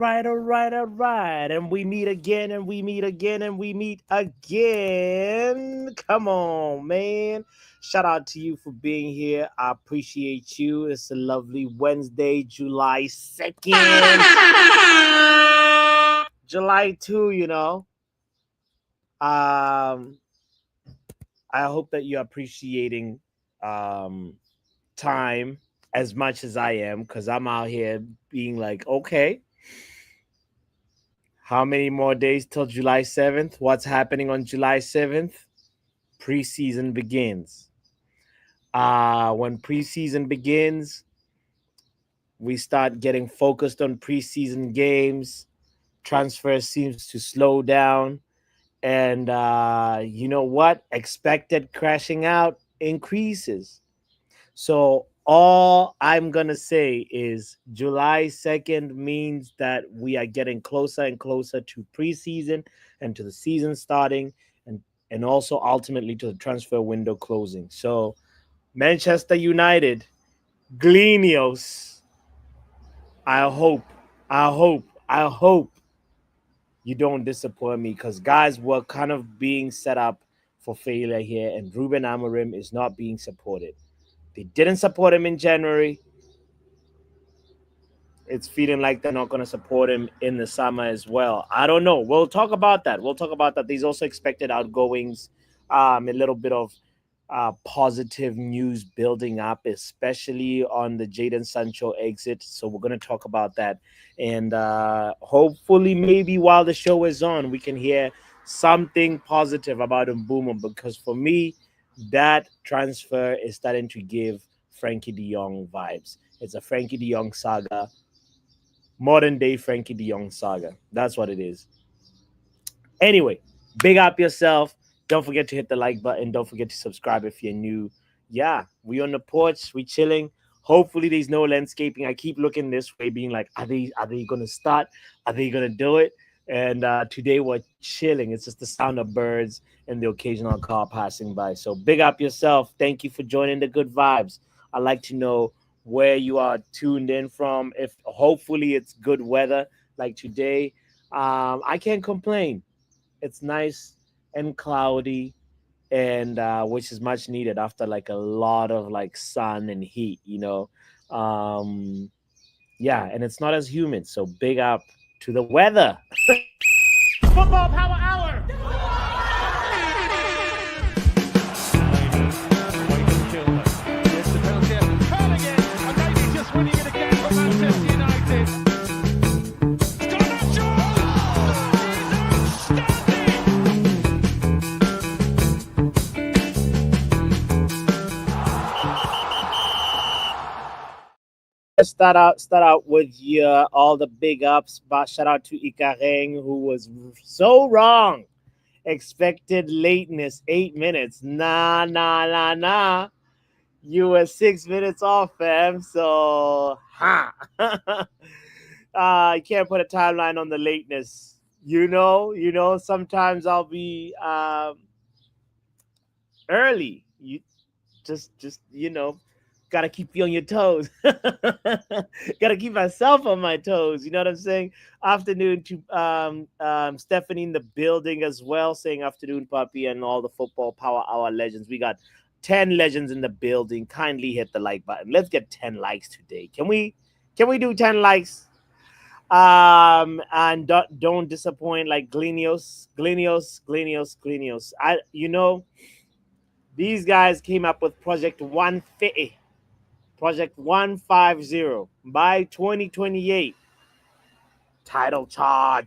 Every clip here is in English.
Right, all right, all right. And we meet again, and we meet again, and we meet again. Come on, man. Shout out to you for being here. I appreciate you. It's a lovely Wednesday, July 2nd. July 2, Um, I hope that you're appreciating um time as much as I am, because I'm out here being like, okay, how many more days till July 7th? What's happening on July 7th? Preseason begins. When preseason begins, we start getting focused on preseason games. Transfer seems to slow down. And you know what? Expected crashing out increases. So all I'm gonna say is July 2nd means that we are getting closer and closer to preseason and to the season starting, and also ultimately to the transfer window closing. So Manchester United, Glenios, I hope, I hope you don't disappoint me, because guys were kind of being set up for failure here, and Ruben Amorim is not being supported. They didn't support him in January. It's feeling like they're not going to support him in the summer as well. I don't know. We'll talk about that. We'll talk about that. There's also expected outgoings, a little bit of positive news building up, especially on the Jadon Sancho exit. So we're going to talk about that. And hopefully, maybe while the show is on, we can hear something positive about Mbeumo, because for me, that transfer is starting to give Frankie de Jong vibes. It's a Frankie de Jong saga, modern day Frankie de Jong saga. That's what it is. Anyway, big up yourself. Don't forget to hit the like button. Don't forget to subscribe if you're new. Yeah, we on the porch. We chilling. Hopefully there's no landscaping. I keep looking this way, being like, are they gonna start? Are they gonna do it? And today we're chilling. It's just the sound of birds and the occasional car passing by. So big up yourself. Thank you for joining the good vibes. I'd like to know where you are tuned in from. If hopefully it's good weather like today. I can't complain. It's nice and cloudy, and which is much needed after like a lot of like sun and heat. um yeah, and it's not as humid, so big up to the weather. Football power hour. Start out with all the big ups. But shout out to Ikareng, who was so wrong. Expected lateness 8 minutes. Nah, nah, nah, nah. You were 6 minutes off, fam. So, ha. I can't put a timeline on the lateness. Sometimes I'll be early. You just gotta keep you on your toes. Gotta keep myself on my toes. You know what I'm saying? Afternoon to Stephanie in the building as well, saying afternoon, puppy, and all the football power hour legends. We got 10 legends in the building. Kindly hit the like button. Let's get 10 likes today. Can we do 10 likes? And don't disappoint, like Glenios. These guys came up with Project 150. Project 150 by 2028. Title charge.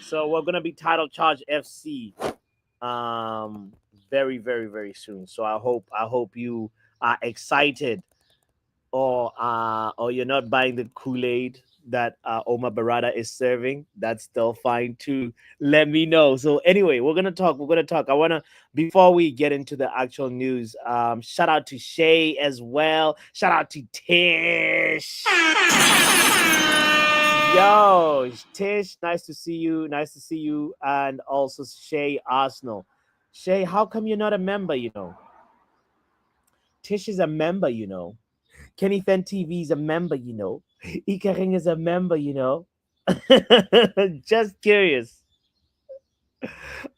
So we're gonna be title charge FC very, very, very soon. So I hope you are excited, or you're not buying the Kool-Aid that Omar Barada is serving. That's still fine too. Let me know. So anyway, we're gonna talk. I wanna, before we get into the actual news, shout out to Shay as well. Shout out to Tish. Yo, Tish, nice to see you. Nice to see you. And also Shay Arsenal. Shay, how come you're not a member? Tish is a member. Kenny Fen TV is a member. Ikaring is a member, you know. Just curious.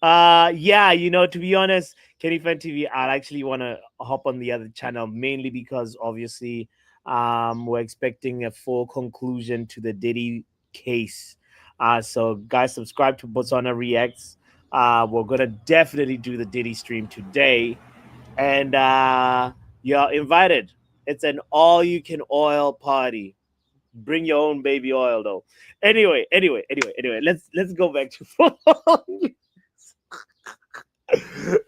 Yeah, to be honest, Kenny Fan TV, I actually want to hop on the other channel mainly because obviously we're expecting a full conclusion to the Diddy case. So guys, subscribe to Botswana Reacts. We're gonna definitely do the Diddy stream today, and you're invited. It's an all you can oil party. Bring your own baby oil though. Anyway, let's go back to football.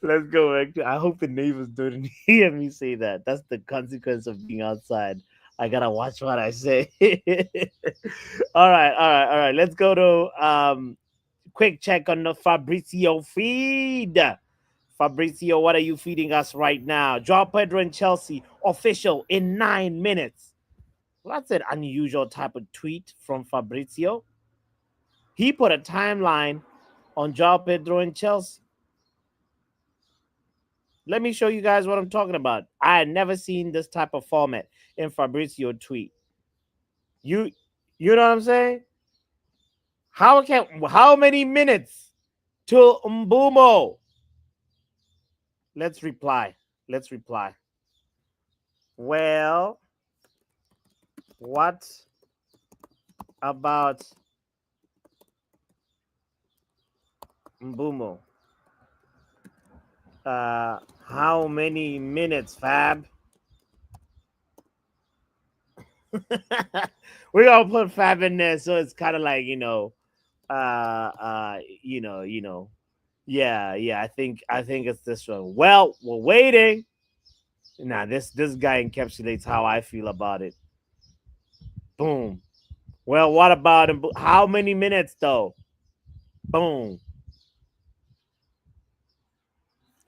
Let's go back to. I hope the neighbors don't hear me say that. That's the consequence of being outside. I gotta watch what I say. All right. Let's go to quick check on the Fabrizio feed. Fabrizio, what are you feeding us right now? Joao Pedro and Chelsea official in 9 minutes. Well, that's an unusual type of tweet from Fabrizio. He put a timeline on Joao Pedro and Chelsea. Let me show you guys what I'm talking about. I had never seen this type of format in Fabrizio tweet. You know what I'm saying? How many minutes to Mbeumo? Let's reply. Well, what about Mbeumo? How many minutes, Fab? We're gonna put Fab in there, so it's kind of like yeah. I think it's this one. Well, we're waiting. Nah, this guy encapsulates how I feel about it. Boom. Well, what about him? How many minutes though? Boom.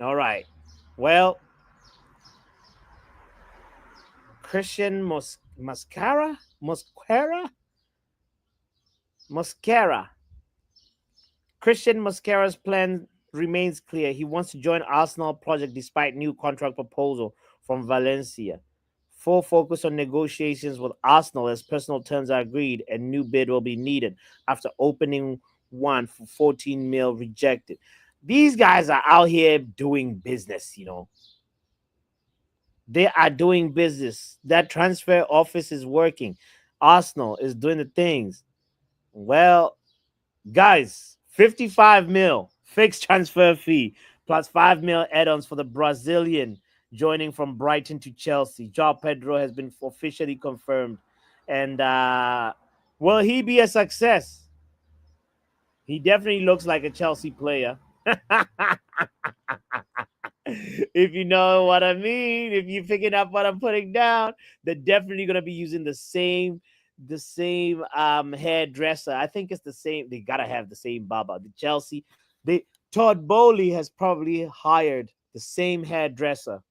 All right. Well, Christian Mosquera. Christian Mosquera's plan remains clear. He wants to join Arsenal project despite new contract proposal from Valencia. Full focus on negotiations with Arsenal as personal terms are agreed and new bid will be needed after opening one for 14 mil rejected. These guys are out here doing business. They are doing business. That transfer office is working. Arsenal is doing the things. Well, guys, 55 mil fixed transfer fee plus 5 mil add-ons for the Brazilian joining from Brighton to Chelsea. Joao Pedro has been officially confirmed. And will he be a success? He definitely looks like a Chelsea player. If you know what I mean, if you're picking up what I'm putting down, they're definitely gonna be using the same hairdresser. I think it's the same. They gotta have the same baba. The Chelsea, they Todd Bowley has probably hired the same hairdresser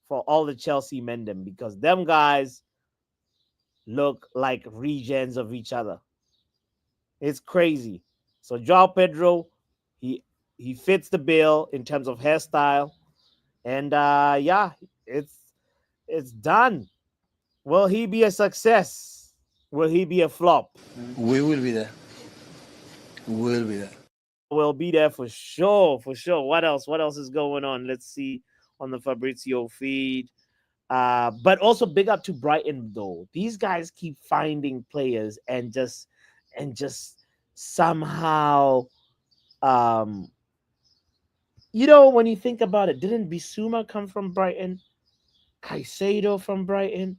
for all the Chelsea men them because them guys look like regens of each other. It's crazy. So Joao Pedro, he he fits the bill in terms of hairstyle, and yeah, it's done. Will he be a success? Will he be a flop? We will be there. We will be there. Will be there for sure, for sure. What else? What else is going on? Let's see on the Fabrizio feed. But also big up to Brighton though. These guys keep finding players and just somehow when you think about it, didn't Bisuma come from Brighton? Caicedo from Brighton?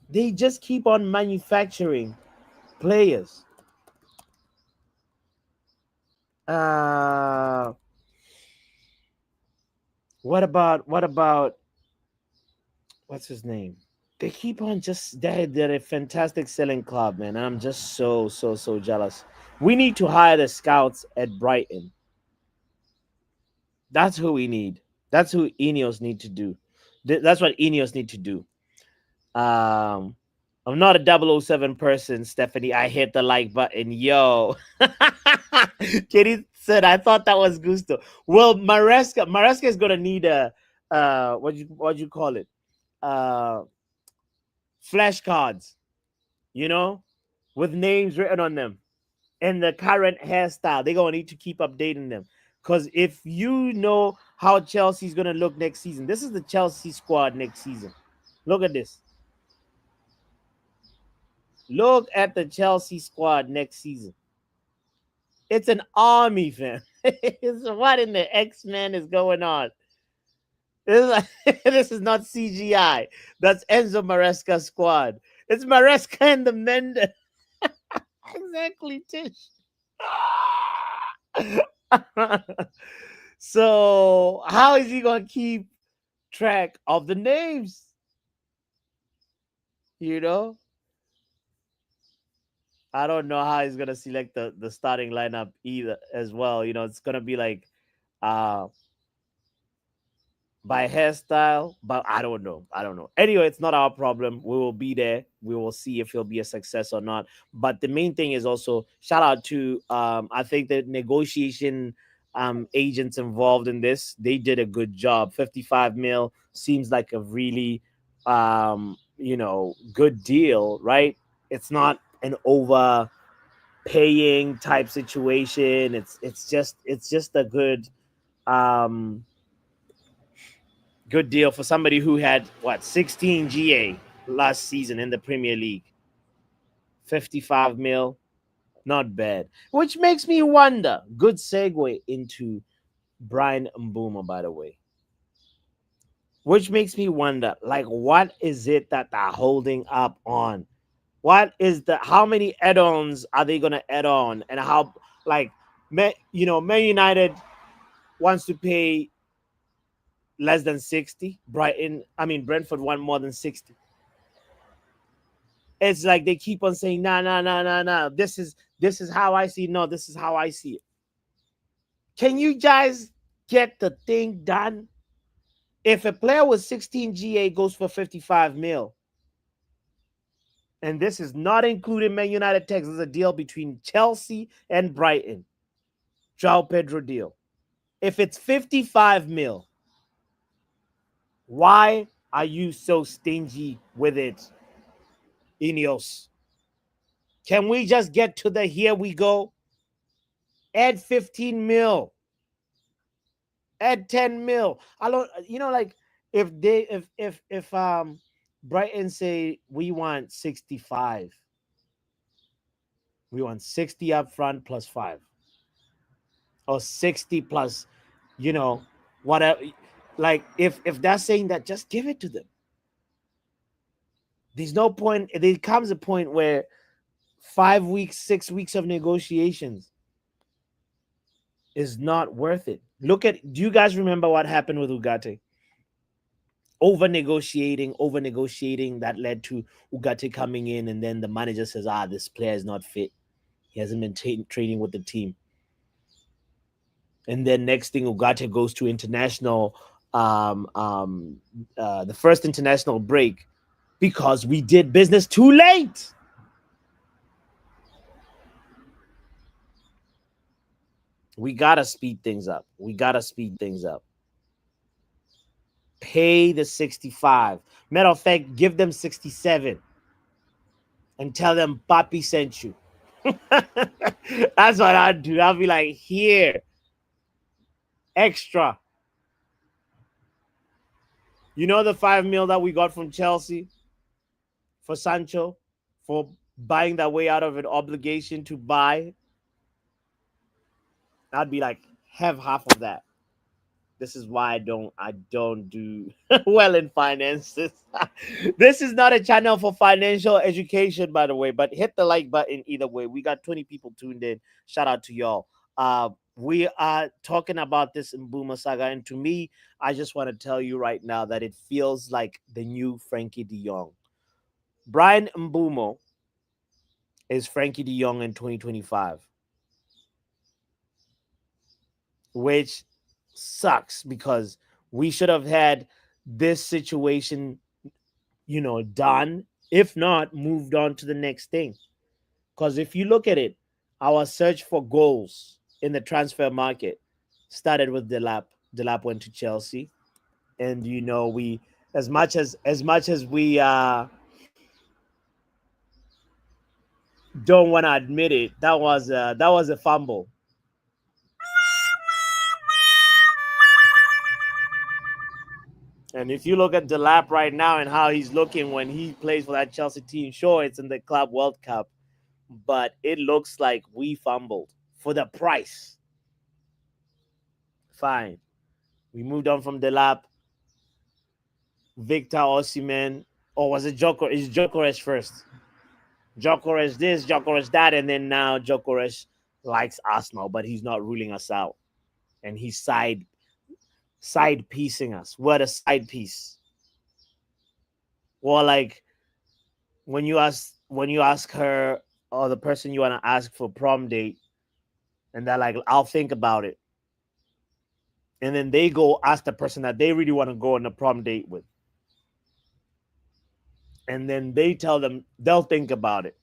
They just keep on manufacturing players. Uh what about what's his name? They keep on just they're a fantastic selling club, man. I'm just so jealous. We need to hire the scouts at Brighton. That's who we need. That's who Ineos need to do. That's what Ineos need to do. Um, I'm not a 007 person, Stephanie. I hit the like button. Yo. Kitty said, I thought that was Gusto. Well, Maresca is gonna need a what you call it? uh flashcards, you know, with names written on them and the current hairstyle. They're gonna need to keep updating them. Because if you know how Chelsea's gonna look next season, this is the Chelsea squad next season. Look at this. Look at the Chelsea squad next season. It's an army, fam. It's what in the X-Men is going on? This is, like, this is not CGI. That's Enzo Maresca's squad. It's Maresca and the Mendes. Exactly, Tish. So how is he gonna keep track of the names? You know, I don't know how he's gonna select the starting lineup either as well. You know, it's gonna be like uh by hairstyle, but I don't know. I don't know. Anyway, it's not our problem. We will be there. We will see if he'll be a success or not. But the main thing is also shout out to I think the negotiation agents involved in this. They did a good job. 55 mil seems like a really good deal, right? It's not an overpaying type situation. It's just a um good deal for somebody who had what 16 GA last season in the Premier League. 55 mil, not bad. Which makes me wonder. Good segue into Brian Mbeumo, by the way. Which makes me wonder, like, what is it that they're holding up on? What is the how many add-ons are they gonna add on, and how like Man United wants to pay less than 60. Brentford want more than 60. It's like they keep on saying, nah, nah, nah, nah, nah. This is how I see it. No, this is how I see it. Can you guys get the thing done? If a player with 16 GA goes for 55 mil, and this is not including Man United tax, this is a deal between Chelsea and Brighton. João Pedro deal. If it's 55 mil, why are you so stingy with it, Ineos? Can we just get to the here we go? Add 15 mil. Add 10 mil. I don't, like if Brighton say we want 65, we want 60 up front plus 5, or 60 plus, you know, whatever. Like if they're saying that, just give it to them. There's no point. There comes a point where 5 weeks, 6 weeks of negotiations is not worth it. Do you guys remember what happened with Ugarte? Over negotiating that led to Ugarte coming in, and then the manager says, this player is not fit. He hasn't been training with the team. And then next thing, Ugarte goes to international, the first international break, because we did business too late. We gotta speed things up. Pay the 65. Matter of fact, give them 67 and tell them Papi sent you. That's what I'd do. I'll be like, here, extra. You know the 5 mil that we got from Chelsea for Sancho, for buying that way out of an obligation to buy? I'd be like, have half of that. This is why I don't do well in finances. This is not a channel for financial education, by the way, but hit the like button either way. We got 20 people tuned in. Shout out to y'all. We are talking about this Mbeumo saga, and to me, I just want to tell you right now that it feels like the new Frankie de Jong. Brian Mbeumo is Frankie de Jong in 2025, which sucks because we should have had this situation, done. If not, moved on to the next thing. Because if you look at it, our search for goals in the transfer market started with Delap. Delap went to Chelsea, and we as much as we don't want to admit it, that was a fumble. And if you look at Delap right now and how he's looking when he plays for that Chelsea team, sure, it's in the Club World Cup, but it looks like we fumbled for the price. Fine. We moved on from Delap, Victor Osimhen, or was it Joker? Is Jokeres first? Jokeres this, Jokeres that, and then now Jokeres likes Arsenal, but he's not ruling us out. And he's side piecing us. What a side piece. Well, like when you ask her or the person you want to ask for prom date, and they're like, I'll think about it. And then they go ask the person that they really want to go on a prom date with. And then they tell them they'll think about it.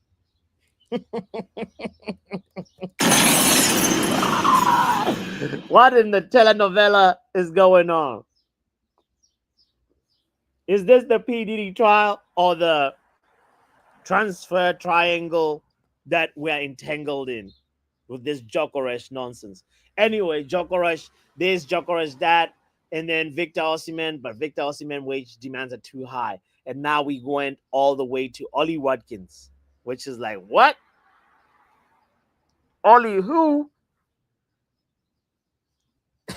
What in the telenovela is going on? Is this the PDD trial or the transfer triangle that we're entangled in with this Jokeres nonsense? Anyway, Jokeres this, Jokeres that, and then Victor Osimhen, but Victor Osimhen wage demands are too high. And now we went all the way to Ollie Watkins, which is like, what? Ollie who?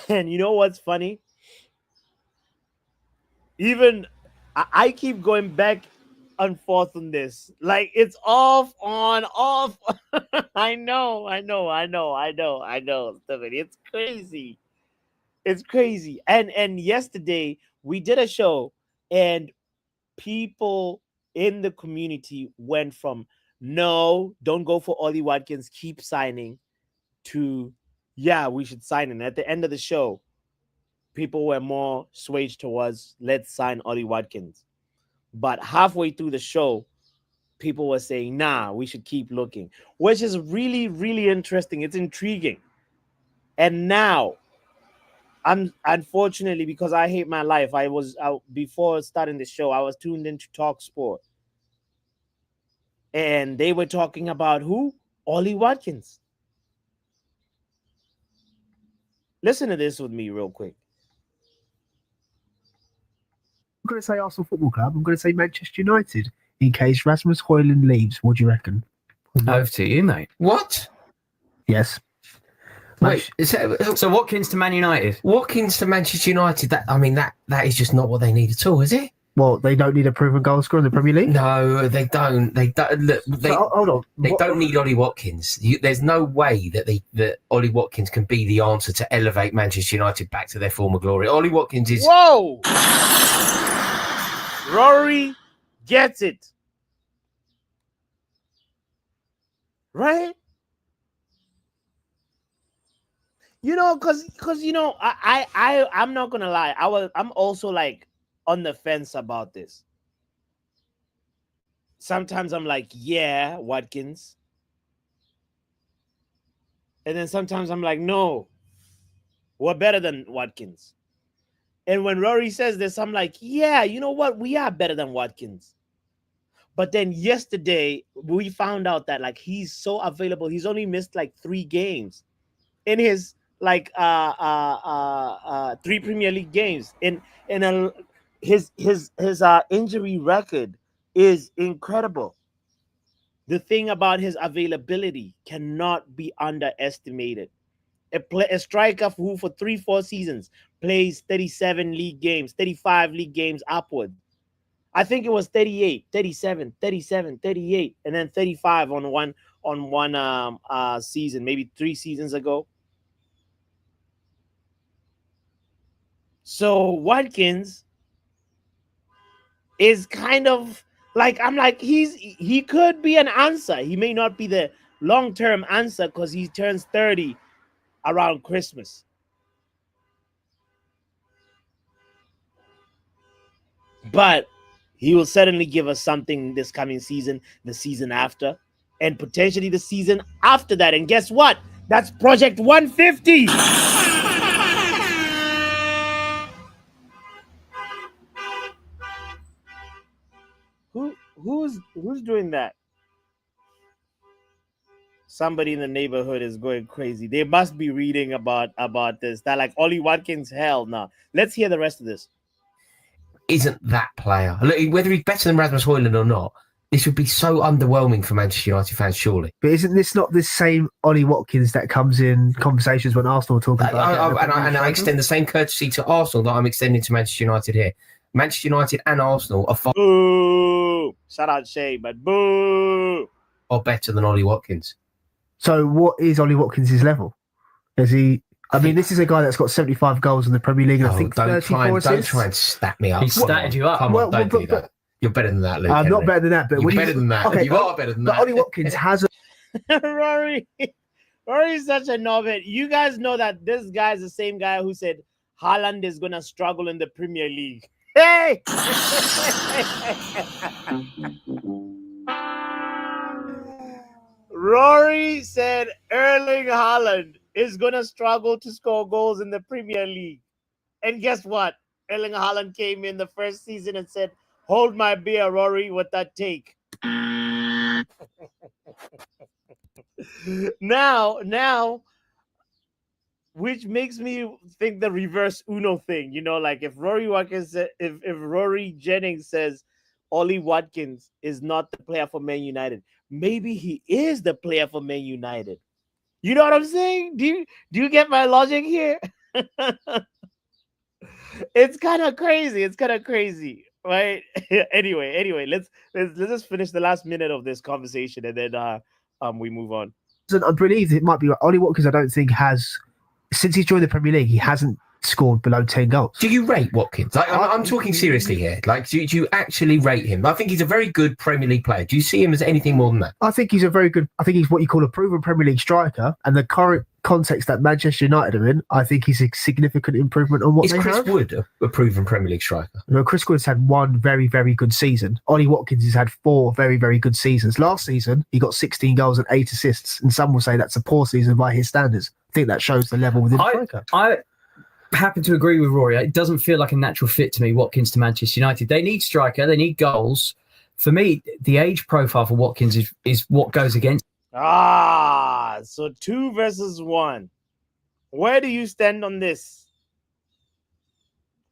And you know what's funny? Even I keep going back and forth on this. Like it's off, on, off. I know. Stephanie. It's crazy. It's crazy. And yesterday we did a show and people in the community went from no, don't go for Ollie Watkins, keep signing, to yeah, we should sign him. At the end of the show, people were more swayed towards let's sign Ollie Watkins. But halfway through the show, people were saying, nah, we should keep looking, which is really, really interesting. It's intriguing. And now, I'm unfortunately, because I hate my life, I was out before starting the show, I was tuned into Talk Sport. And they were talking about who? Ollie Watkins. Listen to this with me real quick. I'm going to say Arsenal Football Club. I'm going to say Manchester United in case Rasmus Højlund leaves. What do you reckon? Over to you, mate. What? Yes. Wait, so Watkins to Man United? Watkins to Manchester United. That is just not what they need at all, is it? Well, they don't need a proven goal scorer in the Premier League? No, they don't. They don't. Look, hold on. They don't need Ollie Watkins. There's no way that Ollie Watkins can be the answer to elevate Manchester United back to their former glory. Ollie Watkins is... Whoa! Rory gets it. Right? You know, because you know, I'm not gonna lie. I'm also like on the fence about this. Sometimes I'm like, yeah, Watkins. And then sometimes I'm like, no, we're better than Watkins. And when Rory says this, I'm like, yeah, you know what? We are better than Watkins. But then yesterday, we found out that like he's so available. He's only missed like 3 games in his like 3 Premier League games. His injury record is incredible. The thing about his availability cannot be underestimated. A striker who for 3-4 seasons plays 37 league games, 35 league games upward. I think it was 38, 37, 37, 38, and then 35 on one season, maybe 3 seasons ago. So Watkins is kind of like, I'm like, he could be an answer. He may not be the long-term answer because he turns 30 around Christmas. But he will certainly give us something this coming season, the season after, and potentially the season after that. And guess what? That's Project 150. Who's doing that? Somebody in the neighborhood is going crazy. They must be reading about this. That like Ollie Watkins. Hell no. Let's hear the rest of this. Isn't that player? Look, whether he's better than Rasmus Højlund or not, this would be so underwhelming for Manchester United fans, surely. But isn't this not the same Ollie Watkins that comes in conversations when Arsenal are talking about? I extend the same courtesy to Arsenal that I'm extending to Manchester United here. Manchester United and Arsenal are far Boo! Shout out Shay, but boo! better than Ollie Watkins. So what is Ollie Watkins' level? Is he? I mean, this is a guy that's got 75 goals in the Premier League and I think 34 assists. Don't try and stat me up. He statted you up. Come on, don't do that. You're better than that, Luke. I'm not better than that. But you're better than that. Okay, you are better than that. But Ollie Watkins has Rory is such a novice. You guys know that this guy's the same guy who said Haaland is going to struggle in the Premier League. Hey! Rory said Erling Haaland is going to struggle to score goals in the Premier League. And guess what? Erling Haaland came in the first season and said, hold my beer, Rory, with that take. Now, which makes me think the reverse Uno thing, like if Rory Watkins, if Rory Jennings says Ollie Watkins is not the player for Man United, maybe he is the player for Man United. You know what I'm saying? Do you get my logic here? It's kind of crazy. Right. Anyway, let's just finish the last minute of this conversation and then we move on. I believe it might be right. Ollie Watkins, I don't think has, since he's joined the Premier League, he hasn't scored below 10 goals. Do you rate Watkins? I'm talking seriously here. Like, do you actually rate him? I think he's a very good Premier League player. Do you see him as anything more than that? I think he's what you call a proven Premier League striker, and the current context that Manchester United are in, I think he's a significant improvement on what they have. Is Chris Wood a proven Premier League striker? No, Chris Wood's had one very, very good season. Ollie Watkins has had 4 very, very good seasons. Last season, he got 16 goals and 8 assists, and some will say that's a poor season by his standards. I think that shows the level within the striker. I happen to agree with Rory. It doesn't feel like a natural fit to me, Watkins to Manchester United. They need striker, they need goals. For me, the age profile for Watkins is what goes against. So 2 versus 1. Where do you stand on this?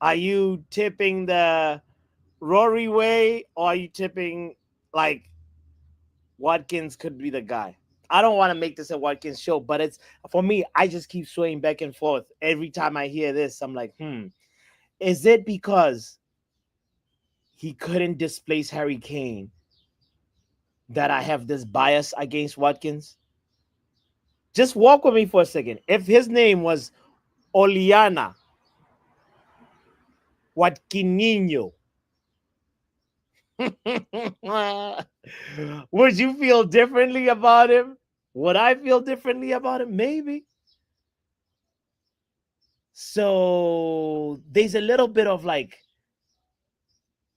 Are you tipping the Rory way, or are you tipping like Watkins could be the guy? I don't want to make this a Watkins show, but it's for me, I just keep swaying back and forth. Every time I hear this, I'm like, is it because he couldn't displace Harry Kane that I have this bias against Watkins? Just walk with me for a second. If his name was Oliana Watkininho, would you feel differently about him? Would I feel differently about him? Maybe. So there's a little bit of like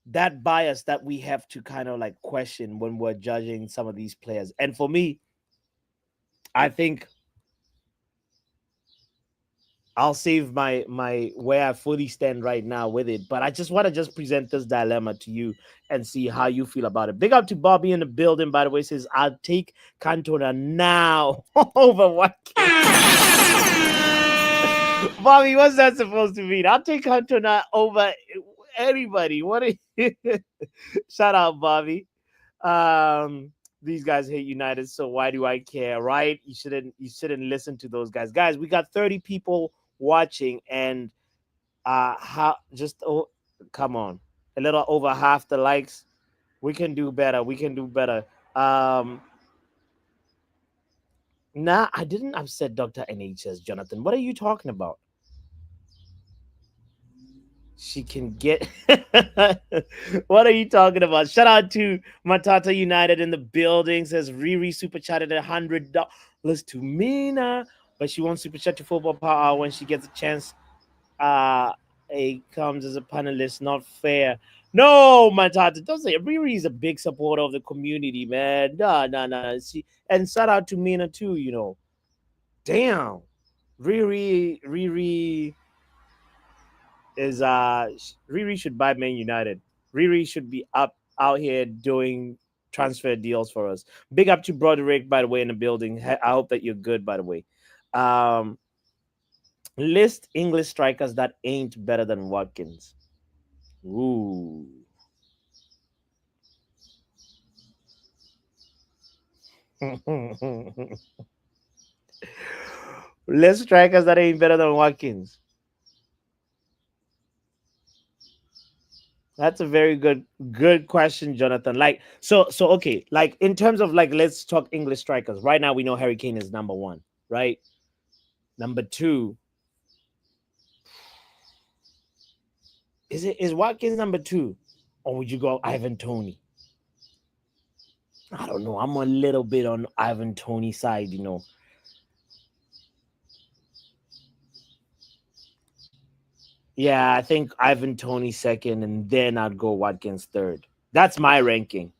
that bias that we have to kind of like question when we're judging some of these players. And for me, I think I'll save my where I fully stand right now with it. But I just want to present this dilemma to you and see how you feel about it. Big up to Bobby in the building, by the way, says, I'll take Cantona now over Watkins. Bobby, what's that supposed to mean? I'll take Cantona over anybody. What are you? Shout out, Bobby. These guys hate United, so why do I care, right? You shouldn't listen to those guys. Guys, we got 30 people watching, and come on, a little over half the likes. We can do better. Nah, I didn't upset Dr. NHS, Jonathan. What are you talking about? She can get. What are you talking about? Shout out to Matata United in the building. Says Riri super chatted $100 to Mina, but she won't super chat to Football Power when she gets a chance. It comes as a panelist, not fair. No, Matata, don't say it. Riri is a big supporter of the community, man. No. And shout out to Mina too. Damn, Riri is Riri should buy Man United. Riri should be up out here doing transfer deals for us. Big up to Broderick, by the way, in the building. I hope that you're good, by the way. List English strikers that ain't better than Watkins. Ooh. List strikers that ain't better than Watkins. That's a very good question, Jonathan. Like, so okay, like in terms of like, let's talk English strikers. Right now, we know Harry Kane is number one, right? Number two, is Watkins number two, or would you go Ivan Toney? I don't know. I'm a little bit on Ivan Toney's side, you know. Yeah, I think Ivan Toney second, and then I'd go Watkins third. That's my ranking.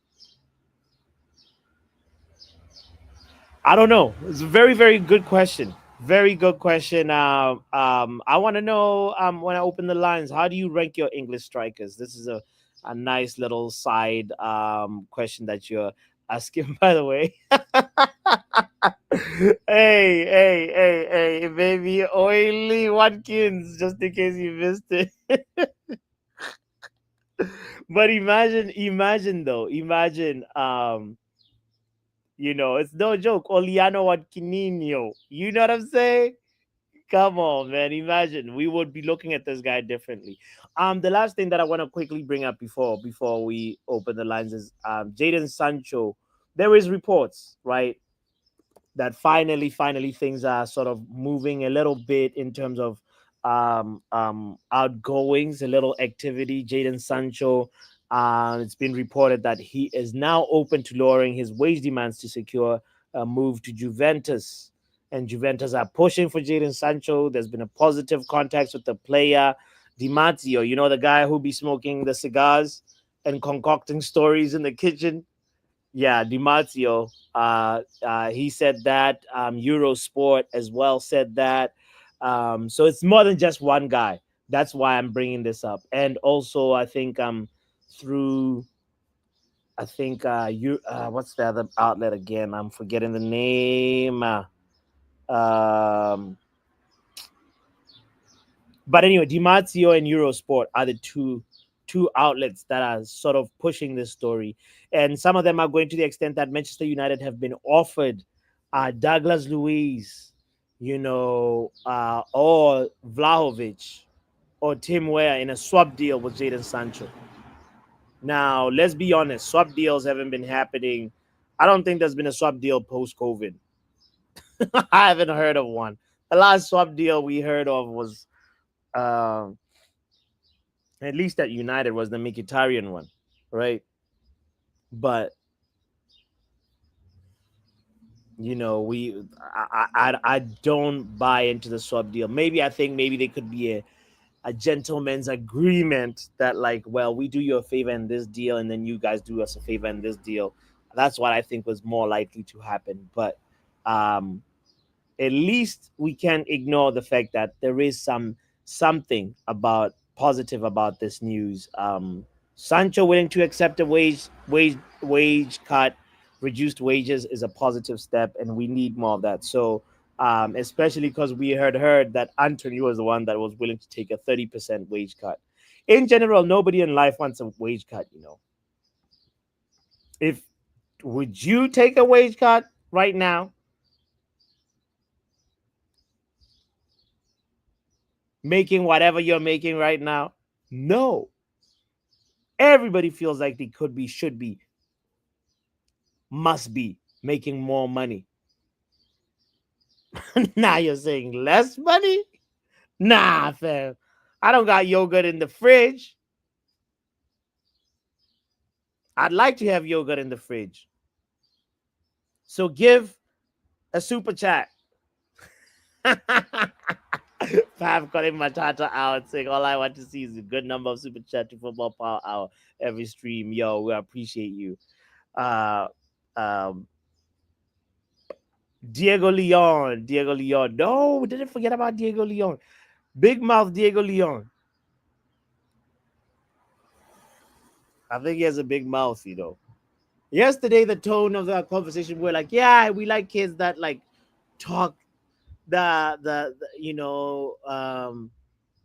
I don't know. It's a very good question. Very good question. I want to know when I open the lines, how do you rank your English strikers? This is a nice little side question that you're asking, by the way. Hey, baby, Oily Watkins, just in case you missed it. But imagine though, you know, it's no joke. Oliano Watkinino. You know what I'm saying? Come on, man. Imagine we would be looking at this guy differently. The last thing that I want to quickly bring up before we open the lines is Jadon Sancho. There is reports, right, that finally things are sort of moving a little bit in terms of outgoings, a little activity. Jadon Sancho, it's been reported that he is now open to lowering his wage demands to secure a move to Juventus. And Juventus are pushing for Jadon Sancho. There's been a positive contact with the player, Di Marzio, you know, the guy who be smoking the cigars and concocting stories in the kitchen. Yeah, Di Marzio. He said that. Eurosport as well said that. So it's more than just one guy. That's why I'm bringing this up. And also, I think through, I think what's the other outlet again? I'm forgetting the name. But anyway, Di Marzio and Eurosport are the two outlets that are sort of pushing this story, and some of them are going to the extent that Manchester United have been offered Douglas Luiz, you know, or Vlahovic or Tim Weah in a swap deal with Jadon Sancho. Now, let's be honest, swap deals haven't been happening. I don't think there's been a swap deal post-COVID. I haven't heard of one. The last swap deal we heard of was at least at United was the Mkhitaryan one, right? But you know, I don't buy into the swap deal. I think maybe there could be a gentleman's agreement that, like, well, we do you a favor in this deal, and then you guys do us a favor in this deal. That's what I think was more likely to happen. But at least we can't ignore the fact that there is something about positive about this news. Sancho willing to accept a wage cut, reduced wages is a positive step, and we need more of that. So, especially because we heard that Anthony was the one that was willing to take a 30% wage cut. In general, nobody in life wants a wage cut. You know, would you take a wage cut right now? Making whatever you're making right now? No. Everybody feels like they could be, should be, must be making more money. Now you're saying less money? Nah, fam. I don't got yogurt in the fridge. I'd like to have yogurt in the fridge. So give a super chat. Fam calling Matata out saying all I want to see is a good number of super chat to Football Power Hour every stream. Yo, we appreciate you. Diego Leon. No, we didn't forget about Diego Leon. Big mouth Diego Leon. I think he has a big mouth, you know. Yesterday, the tone of the conversation were like, yeah, we like kids that like talk the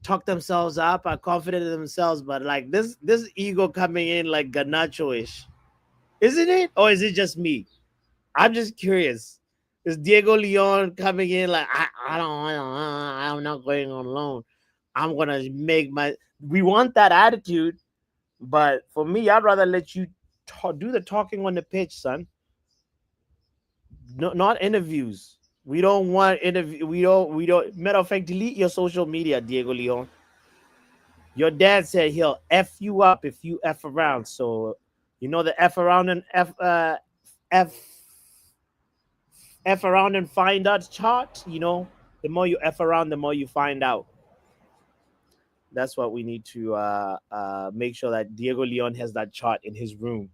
talk themselves up, are confident in themselves, but like this ego coming in like Ganacho-ish, isn't it? Or is it just me? I'm just curious. Is Diego Leon coming in like I'm not going on loan. I'm gonna make my. We want that attitude, but for me, I'd rather let you do the talking on the pitch, son. No, not interviews. We don't want interview. We don't. Matter of fact, delete your social media, Diego Leon. Your dad said he'll f you up if you f around. So, you know the f around and f f around and find out chart. You know, the more you f around, the more you find out. That's what we need to make sure that Diego Leon has that chart in his room,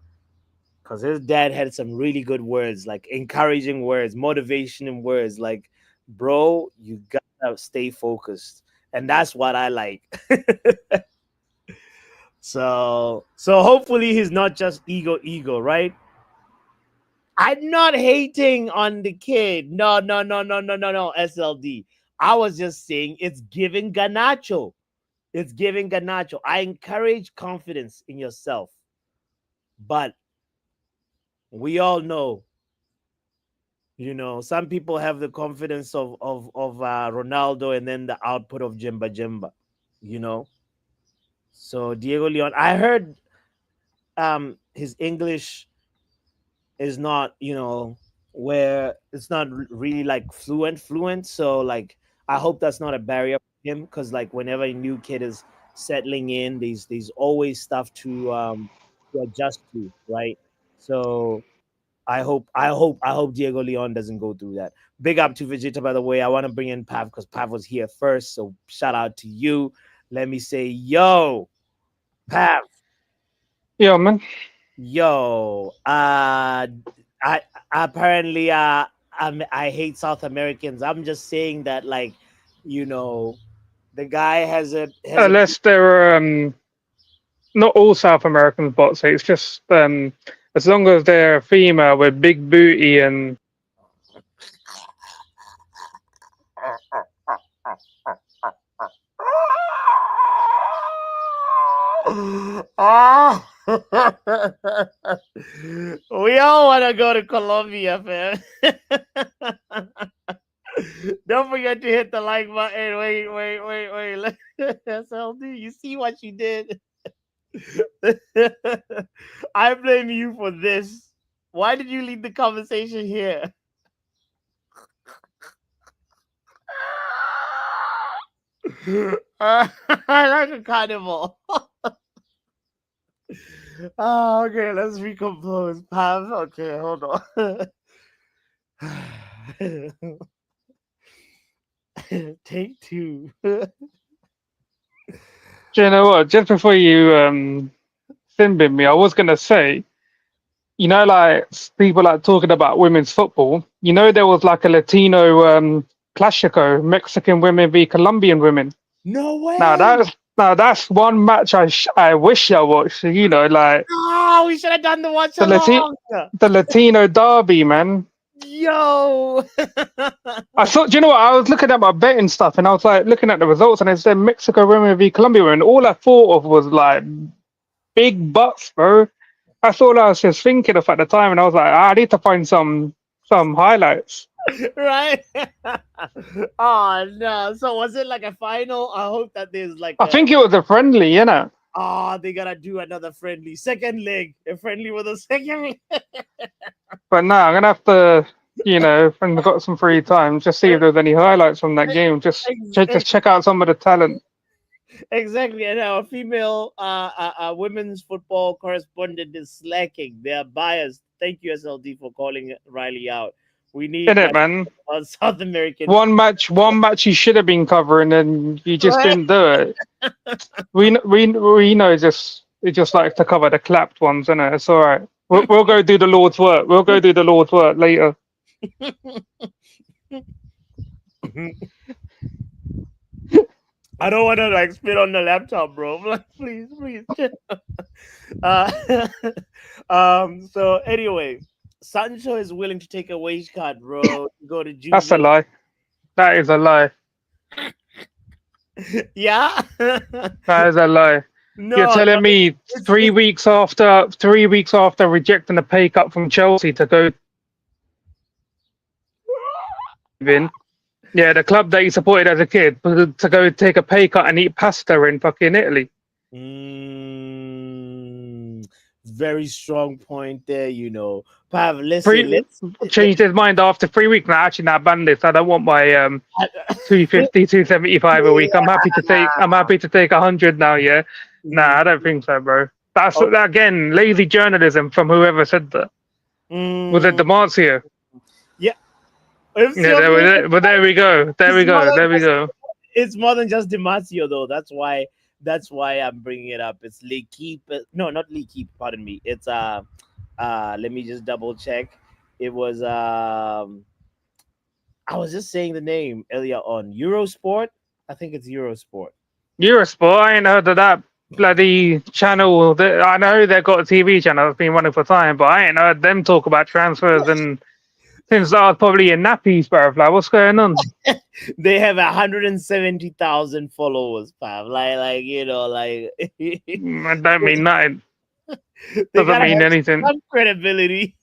because his dad had some really good words, like encouraging words, motivation words, like, bro, you gotta stay focused. And that's what I like. So hopefully he's not just ego, right? I'm not hating on the kid. No, SLD. I was just saying it's giving Ganacho. It's giving Ganacho. I encourage confidence in yourself. But we all know, you know, some people have the confidence of Ronaldo and then the output of Jimba, you know. So Diego Leon, I heard his English is not, you know, where it's not really like fluent. So like I hope that's not a barrier for him, because like whenever a new kid is settling in, there's always stuff to adjust to, right? So I hope Diego Leon doesn't go through that. Big up to Vegeta, by the way. I want to bring in Pav because Pav was here first. So shout out to you. Let me say, yo, Pav, Yeah, man. yo. I apparently I hate South Americans. I'm just saying that, like, you know, the guy has a Unless they're not all South Americans bots. It's just as long as they're female with big booty and Oh, we all want to go to Colombia, man. Don't forget to hit the like button. Wait. SLD, you see what you did? I blame you for this. Why did you lead the conversation here? I like a carnival. Oh, okay, let's recompose. Pav, okay, hold on. Take two. do you know what? Just before you simbin me, I was gonna say, you know, like people like talking about women's football. You know, there was like a Latino Clasico, Mexican women v Colombian women. No way. Now that's one match I wish I watched. You know, like Oh, we should have done the watch the along. the Latino derby, man. Yo. I thought, you know what? I was looking at my betting stuff, and I was like looking at the results, and it said Mexico women v Colombia women. All I thought of was like big butts, bro. That's all I was just thinking of at the time, and I was like, I need to find some highlights. Right? Oh no. So was it like a final? I hope that there's like I think it was a friendly, you know. oh, they gotta do another friendly. Second leg. A friendly with a second leg. But no, I'm gonna have to, you know, when I've got some free time, just see if there's any highlights from that game. Just check out some of the talent. Exactly. And our female women's football correspondent is slacking. They are biased. Thank you, SLD, for calling Riley out. We need In it, man. South American. One match you should have been covering, and you just didn't do it. We know it just likes to cover the clapped ones, innit? It's all right. We'll go do the Lord's work. We'll go do the Lord's work later. I don't want to like spit on the laptop, bro. Like, please, please. uh, so anyway, Sancho is willing to take a wage cut, bro. To go to That's a Juve. lie. That is a lie. Yeah. That is a lie. You're No, no. telling me It's 3 weeks after rejecting a pay cut from Chelsea to go in, yeah, the club that you supported as a kid, to go take a pay cut and eat pasta in fucking Italy. mm, very strong point there. Pav, listen, Three changed his mind after 3 weeks. Now, actually, now ban this. I don't want my 250, 275 a week. I'm happy to take 100 now. Yeah, nah, I don't think so, bro. That's Oh, again lazy journalism from whoever said that. Was it mm, Demacia? yeah. If Yeah, your favorite but there we go. There it's we more go. than There we just go. it's more than just Demasio though. That's why I'm bringing it up. It's L'Equipe. No, not L'Equipe. Pardon me. It's let me just double check. It was I was just saying the name earlier on. Eurosport. I think it's Eurosport. Eurosport. I ain't heard of that bloody channel. I know they've got a TV channel that's been running for time, but I ain't heard them talk about transfers and since I was probably in nappies, bro. Like, what's going on? They have 170,000 followers, Pav. Like I don't mean nothing. they Doesn't gotta mean have anything. some credibility.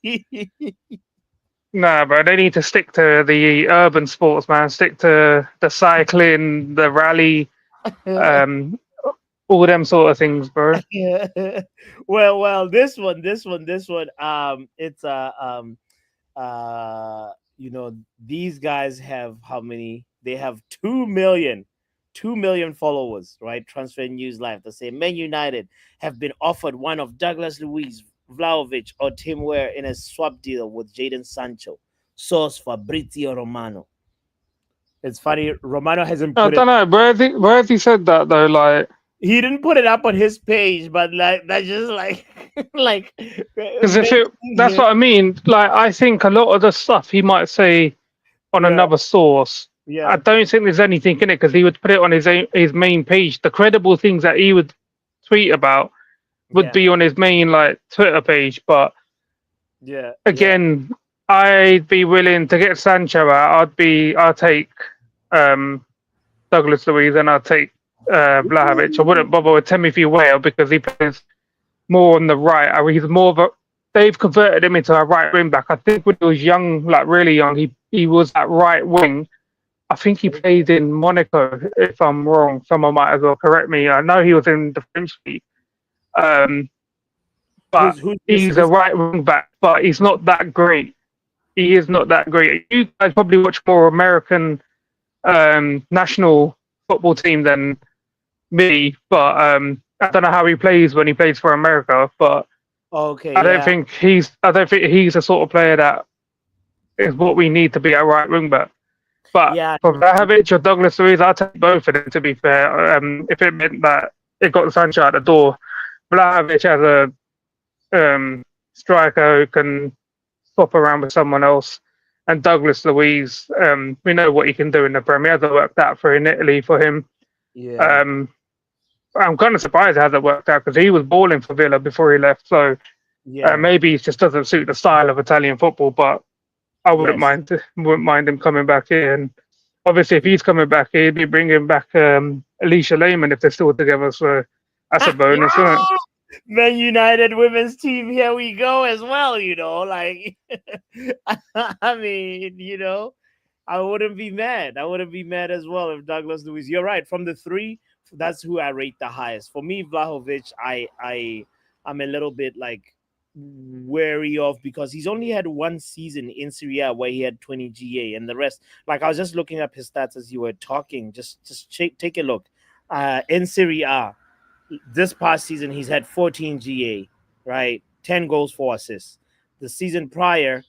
Nah, bro. They need to stick to the urban sports, man. Stick to the cycling, the rally, um, all them sort of things, bro. Yeah. Well, this one. It's these guys have how many? They have 2 million followers, right? Transfer News Live. They say Man United have been offered one of Douglas Luiz, Vlahovic, or Tim Ware in a swap deal with Jadon Sancho. Source Fabrizio Romano. It's funny. Romano hasn't I put it. don't know. Where has he said that though? Like, He didn't put it up on his page, but like that's just like like because that's yeah, what I mean. Like, I think a lot of the stuff he might say on yeah, another source. I yeah, don't think there's anything in it because he would put it on his main page. The credible things that he would tweet about would yeah, be on his main like Twitter page. But yeah, yeah. again, I'd be willing to get Sancho out. I'll take um, Douglas Luiz and I'll take Vlahovic. I wouldn't bother with Timothy Whale because he plays more on the right. He's more of a. They've converted him into a right wing back. I think when he was young, like really young, he was at right wing. I think he played in Monaco. If I'm wrong, someone might as well correct me. I know he was in the French league, um, but Who's this? he's a right wing back. But he's not that great. He is not that great. You guys probably watch more American national football team than me, but I don't know how he plays when he plays for America. But Okay, I don't yeah, think he's the sort of player that is what we need to be a right wing back. But yeah. for Vlahovic or Douglas Luiz, I'll take both of them. To be fair, if it meant that it got Sancho out the door, Vlahovic as a striker who can swap around with someone else, and Douglas Luiz, we know what he can do in the Premier. It hasn't worked out for in Italy for him. Yeah. Um, I'm kind of surprised it hasn't worked out because he was balling for Villa before he left. So Yeah. maybe it just doesn't suit the style of Italian football. But I Yes. wouldn't mind him coming back here. And obviously, if he's coming back here, he'd be bringing back Alicia Lehman if they're still together. So that's a bonus, isn't it? Man United women's team, here we go as well, like I mean, I wouldn't be mad. I wouldn't be mad as well if Douglas Luiz. You're right. From the three, that's who I rate the highest. For me, Vlahovic, I'm a little bit like wary of because he's only had one season in Serie A where he had 20 GA and the rest. Like I was just looking up his stats as you were talking. Just take a look. In Serie A, this past season he's had 14 GA, right? 10 goals, 4 assists. The season prior,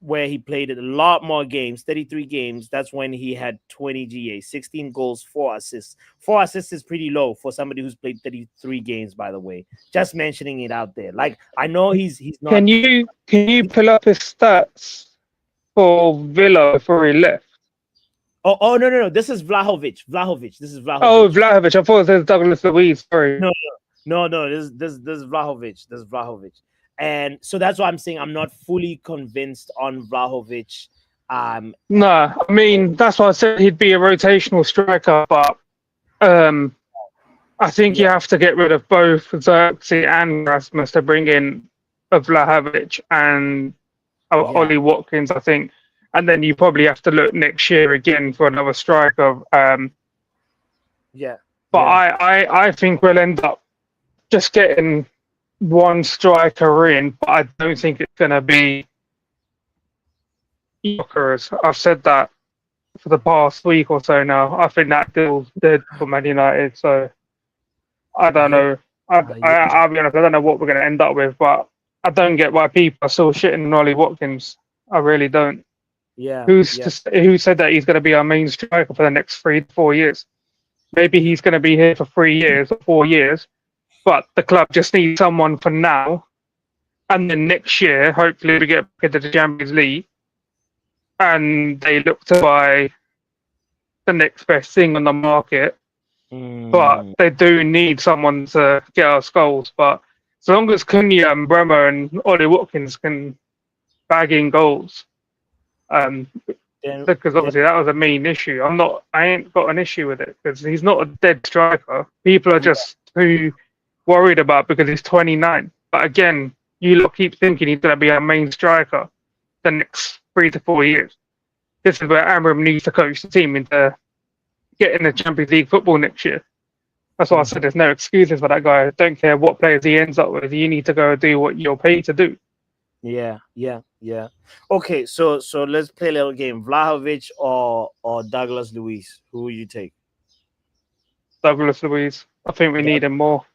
where he played a lot more games, 33 games, that's when he had 20 GA, 16 goals, 4 assists. 4 assists is pretty low for somebody who's played 33 games, by the way. Just mentioning it out there. Like I know he's not. Can you pull up his stats for Villa before he left? no. This is Vlahovic. This is Vlahovic. Oh, Vlahovic. I thought it was Douglas Luiz. Sorry. No. This is Vlahovic. This is Vlahovic. And so that's why I'm saying I'm not fully convinced on Vlahovic. No, I mean that's why I said he'd be a rotational striker, but I think you have to get rid of both Xerxes and Rasmus to bring in a Vlahovic and Ollie Watkins, I think. And then you probably have to look next year again for another striker. But I think we'll end up just getting one striker in, but I don't think it's going to be Jokeris. I've said that for the past week or so now. I think that deal's dead for Man United. So I don't know. I'll be honest, I don't know what we're going to end up with, but I don't get why people are still shitting on Ollie Watkins. I really don't. Who said that he's going to be our main striker for the next 3 to 4 years? Maybe he's going to be here for 3 years or 4 years, but the club just needs someone for now. And then next year, hopefully, we get back into the Champions League and they look to buy the next best thing on the market. But they do need someone to get us goals. But as long as Cunha and Mbeumo and Ollie Watkins can bag in goals, because obviously that was a main issue. I ain't got an issue with it because he's not a dead striker. People are just too worried about because he's 29. But again, you lot keep thinking he's going to be our main striker the next 3 to 4 years. This is where Amram needs to coach the team into getting the Champions League football next year. That's why I said there's no excuses for that guy. I don't care what players he ends up with. You need to go do what you're paid to do. Yeah. Okay, so let's play a little game. Vlahovic or Douglas Luiz? Who will you take? Douglas Luiz. I think we need him more.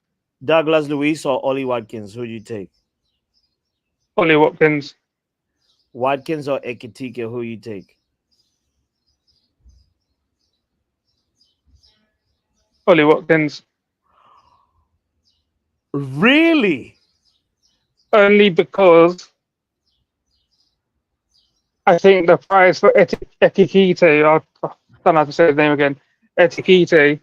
Douglas Luiz or Ollie Watkins? Who do you take? Ollie Watkins. Watkins or Ekitike? Who you take? Ollie Watkins. Really? Only because I think the price for Etikite, I don't have to say his name again, Etikite,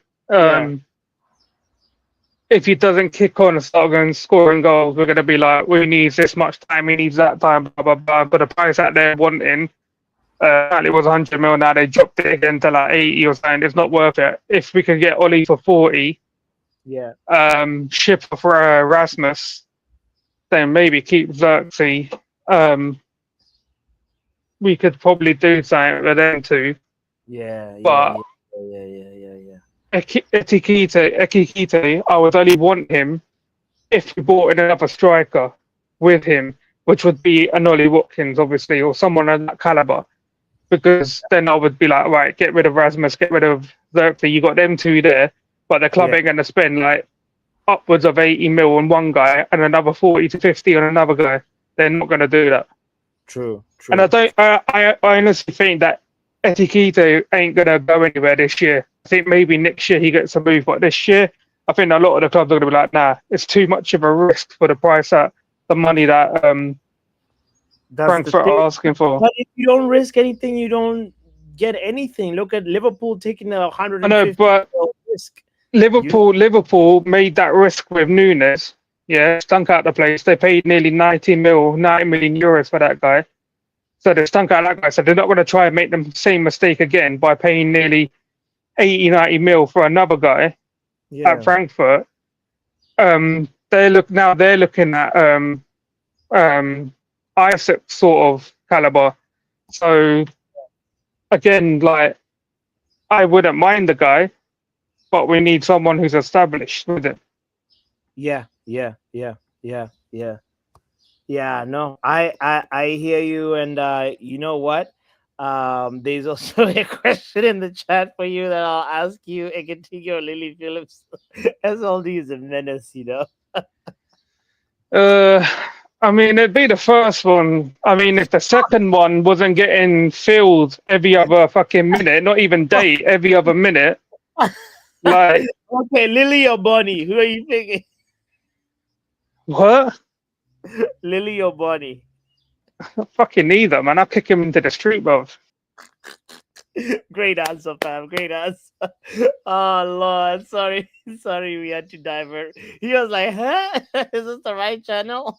if he doesn't kick on and start going scoring goals, we're going to be like, we need this much time, he needs that time, blah, blah, blah. But the price that they're wanting, it was 100 mil, now they dropped it again to like 80 or something. It's not worth it. If we could get Ollie for 40, ship for Rasmus, then maybe keep Xerxes. We could probably do something with them too. But Ekikite, I would only want him if we brought in another striker with him, which would be an Ollie Watkins, obviously, or someone of that caliber. Because then I would be like, right, get rid of Rasmus, get rid of Xerxes. You got them two there, but the club ain't going to spend like upwards of 80 mil on one guy and another 40 to 50 on another guy. They're not going to do that. True. And I honestly think that Etikite ain't going to go anywhere this year. I think maybe next year he gets a move, but this year, I think a lot of the clubs are going to be like, nah, it's too much of a risk for the price that the money that Frankfurt are asking for. But if you don't risk anything, you don't get anything. Look at Liverpool taking the 150 I know, but risk. Liverpool made that risk with Nunes. Yeah, stunk out the place. They paid nearly 90 million euros for that guy. So they stunk out that guy. So they're not going to try and make the same mistake again by paying nearly 80, 90 mil for another guy at Frankfurt. They're looking at Isaac sort of caliber. So again, like, I wouldn't mind the guy, but we need someone who's established with it. Yeah. No, I hear you, and you know what? There's also a question in the chat for you that I'll ask you. Ekitike or Lily Phillips? SLD is a menace, you know. I mean, it'd be the first one. I mean, if the second one wasn't getting filled every other fucking minute, not even day, every other minute, like. Okay, Lily or Bonnie? Who are you thinking? What? Lily or Bonnie? Fucking neither, man. I'll kick him into the street, bro. Great answer, fam. Great answer. Oh Lord, sorry, sorry, we had to divert. He was like, "Huh? Is this the right channel?"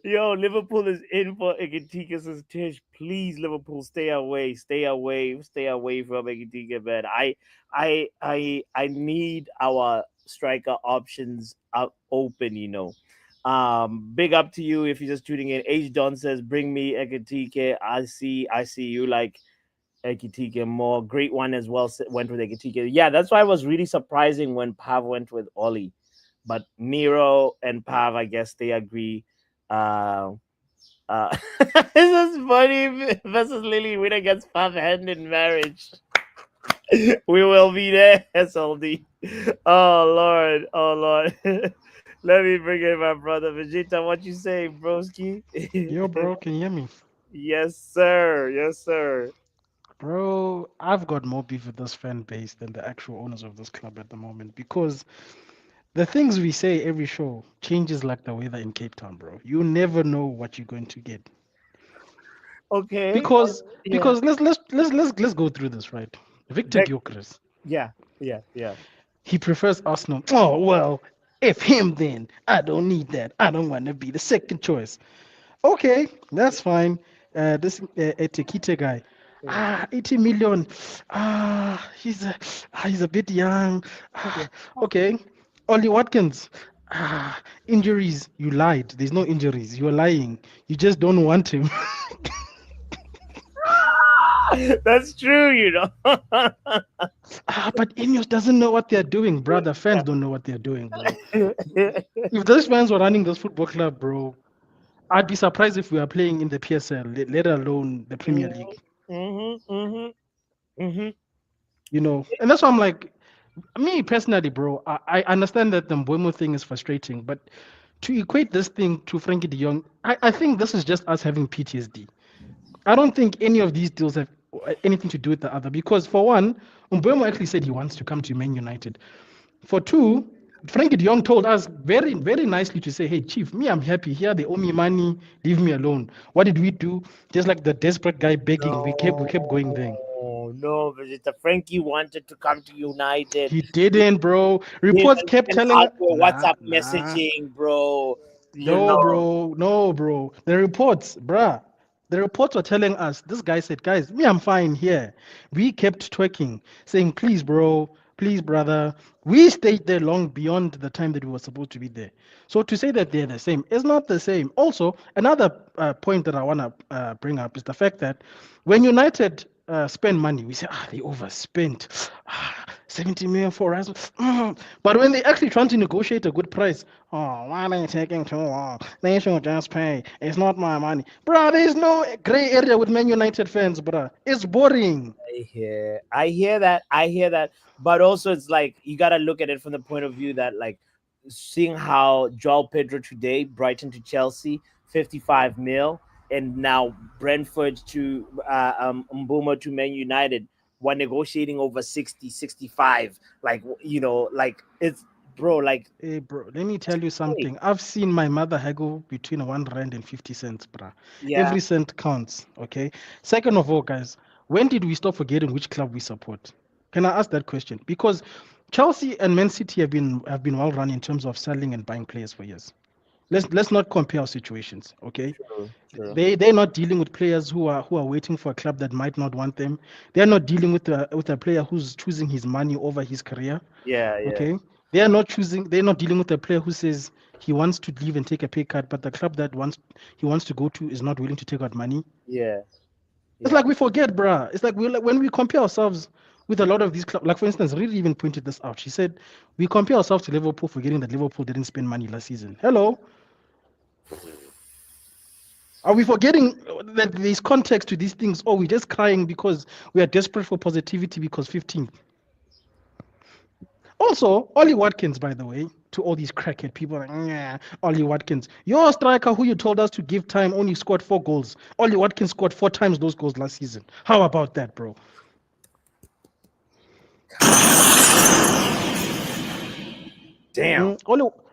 Yo, Liverpool is in for Iketikis' Tish. Please, Liverpool, stay away, stay away, stay away from Iketika, man. I need our striker options out open. Big up to you if you're just tuning in. H Don says, "Bring me Ekitike." I see you like Ekitike more. Great one as well. Went with Ekitike. Yeah, that's why it was really surprising when Pav went with Ollie. But Miro and Pav, I guess they agree. Uh, this is funny. Versus Lily win against Pav hand in marriage. We will be there, SLD. Oh Lord, oh Lord. Let me bring in my brother Vegeta. What you say, broski? Yo, bro, can you hear me? Yes, sir. Yes, sir. Bro, I've got more beef with this fan base than the actual owners of this club at the moment because the things we say every show changes like the weather in Cape Town, bro. You never know what you're going to get. Okay. Because Yeah. because let's go through this, right? Victor Vic- Gyökeres, yeah. Yeah. Yeah. he prefers Arsenal. Oh well, if him then I don't need that. I don't want to be the second choice. Okay, that's fine. This Etekite guy, 80 million. He's a bit young. Okay, Ollie Watkins. Injuries. You lied. There's no injuries. You're lying. You just don't want him. That's true. But Ineos doesn't know what they're doing, brother. Fans don't know what they're doing, bro. If those fans were running this football club, bro, I'd be surprised if we are playing in the PSL, let alone the Premier League. And that's why I'm like, me personally, bro, I understand that the Mbeumo thing is frustrating, but to equate this thing to Frankie de Jong, I think this is just us having PTSD. I don't think any of these deals have anything to do with the other because, for one, Mbeumo actually said he wants to come to Man United. For two, Frankie de Jong told us very, very nicely to say, hey, Chief, me, I'm happy here. They owe me money. Leave me alone. What did we do? Just like the desperate guy begging, we kept going there. No, Vegeta. Frankie wanted to come to United. He didn't, bro. Him Reports kept and telling, Alpo nah, WhatsApp nah. messaging, bro. No, bro. No, bro. The reports, bruh. The reports were telling us, this guy said, guys, me, I'm fine here. We kept twerking, saying, please, bro, please, brother. We stayed there long beyond the time that we were supposed to be there. So to say that they're the same is not the same. Also, another point that I want to bring up is the fact that when United spend money, we say, they overspent. 70 million for us. But when they actually trying to negotiate a good price, why are they taking too long? They should just pay. It's not my money. Bruh, there's no gray area with Man United fans, bruh. It's boring. I hear that. But also, it's like you gotta look at it from the point of view that, like, seeing how Joel Pedro today, Brighton to Chelsea, 55 mil, and now Brentford to Mbeumo to Man United, were negotiating over 60, 65. Like, like it's, bro, like, Hey, bro, let me tell you something. I've seen my mother haggle between 1 rand and 50 cents, bruh. yeah, Every cent counts, okay? Second of all, guys, when did we stop forgetting which club we support? Can I ask that question? Because Chelsea and Man City have been well run in terms of selling and buying players for years. Let's not compare our situations, okay? true. They're not dealing with players who are waiting for a club that might not want them. They're not dealing with a player who's choosing his money over his career. Yeah. Okay. They're not dealing with a player who says he wants to leave and take a pay cut, but the club that he wants to go to is not willing to take out money. Yeah. It's like we forget, bruh. It's like when we compare ourselves with a lot of these clubs, like for instance, Riri even pointed this out. She said we compare ourselves to Liverpool, forgetting that Liverpool didn't spend money last season. Hello. Are we forgetting that there's context to these things? Or we're just crying because we are desperate for positivity because 15th? Also, Ollie Watkins, by the way, to all these crackhead people, like, yeah, Ollie Watkins, your striker who you told us to give time only scored 4 goals. Ollie Watkins scored 4 times those goals last season. How about that, bro? Damn.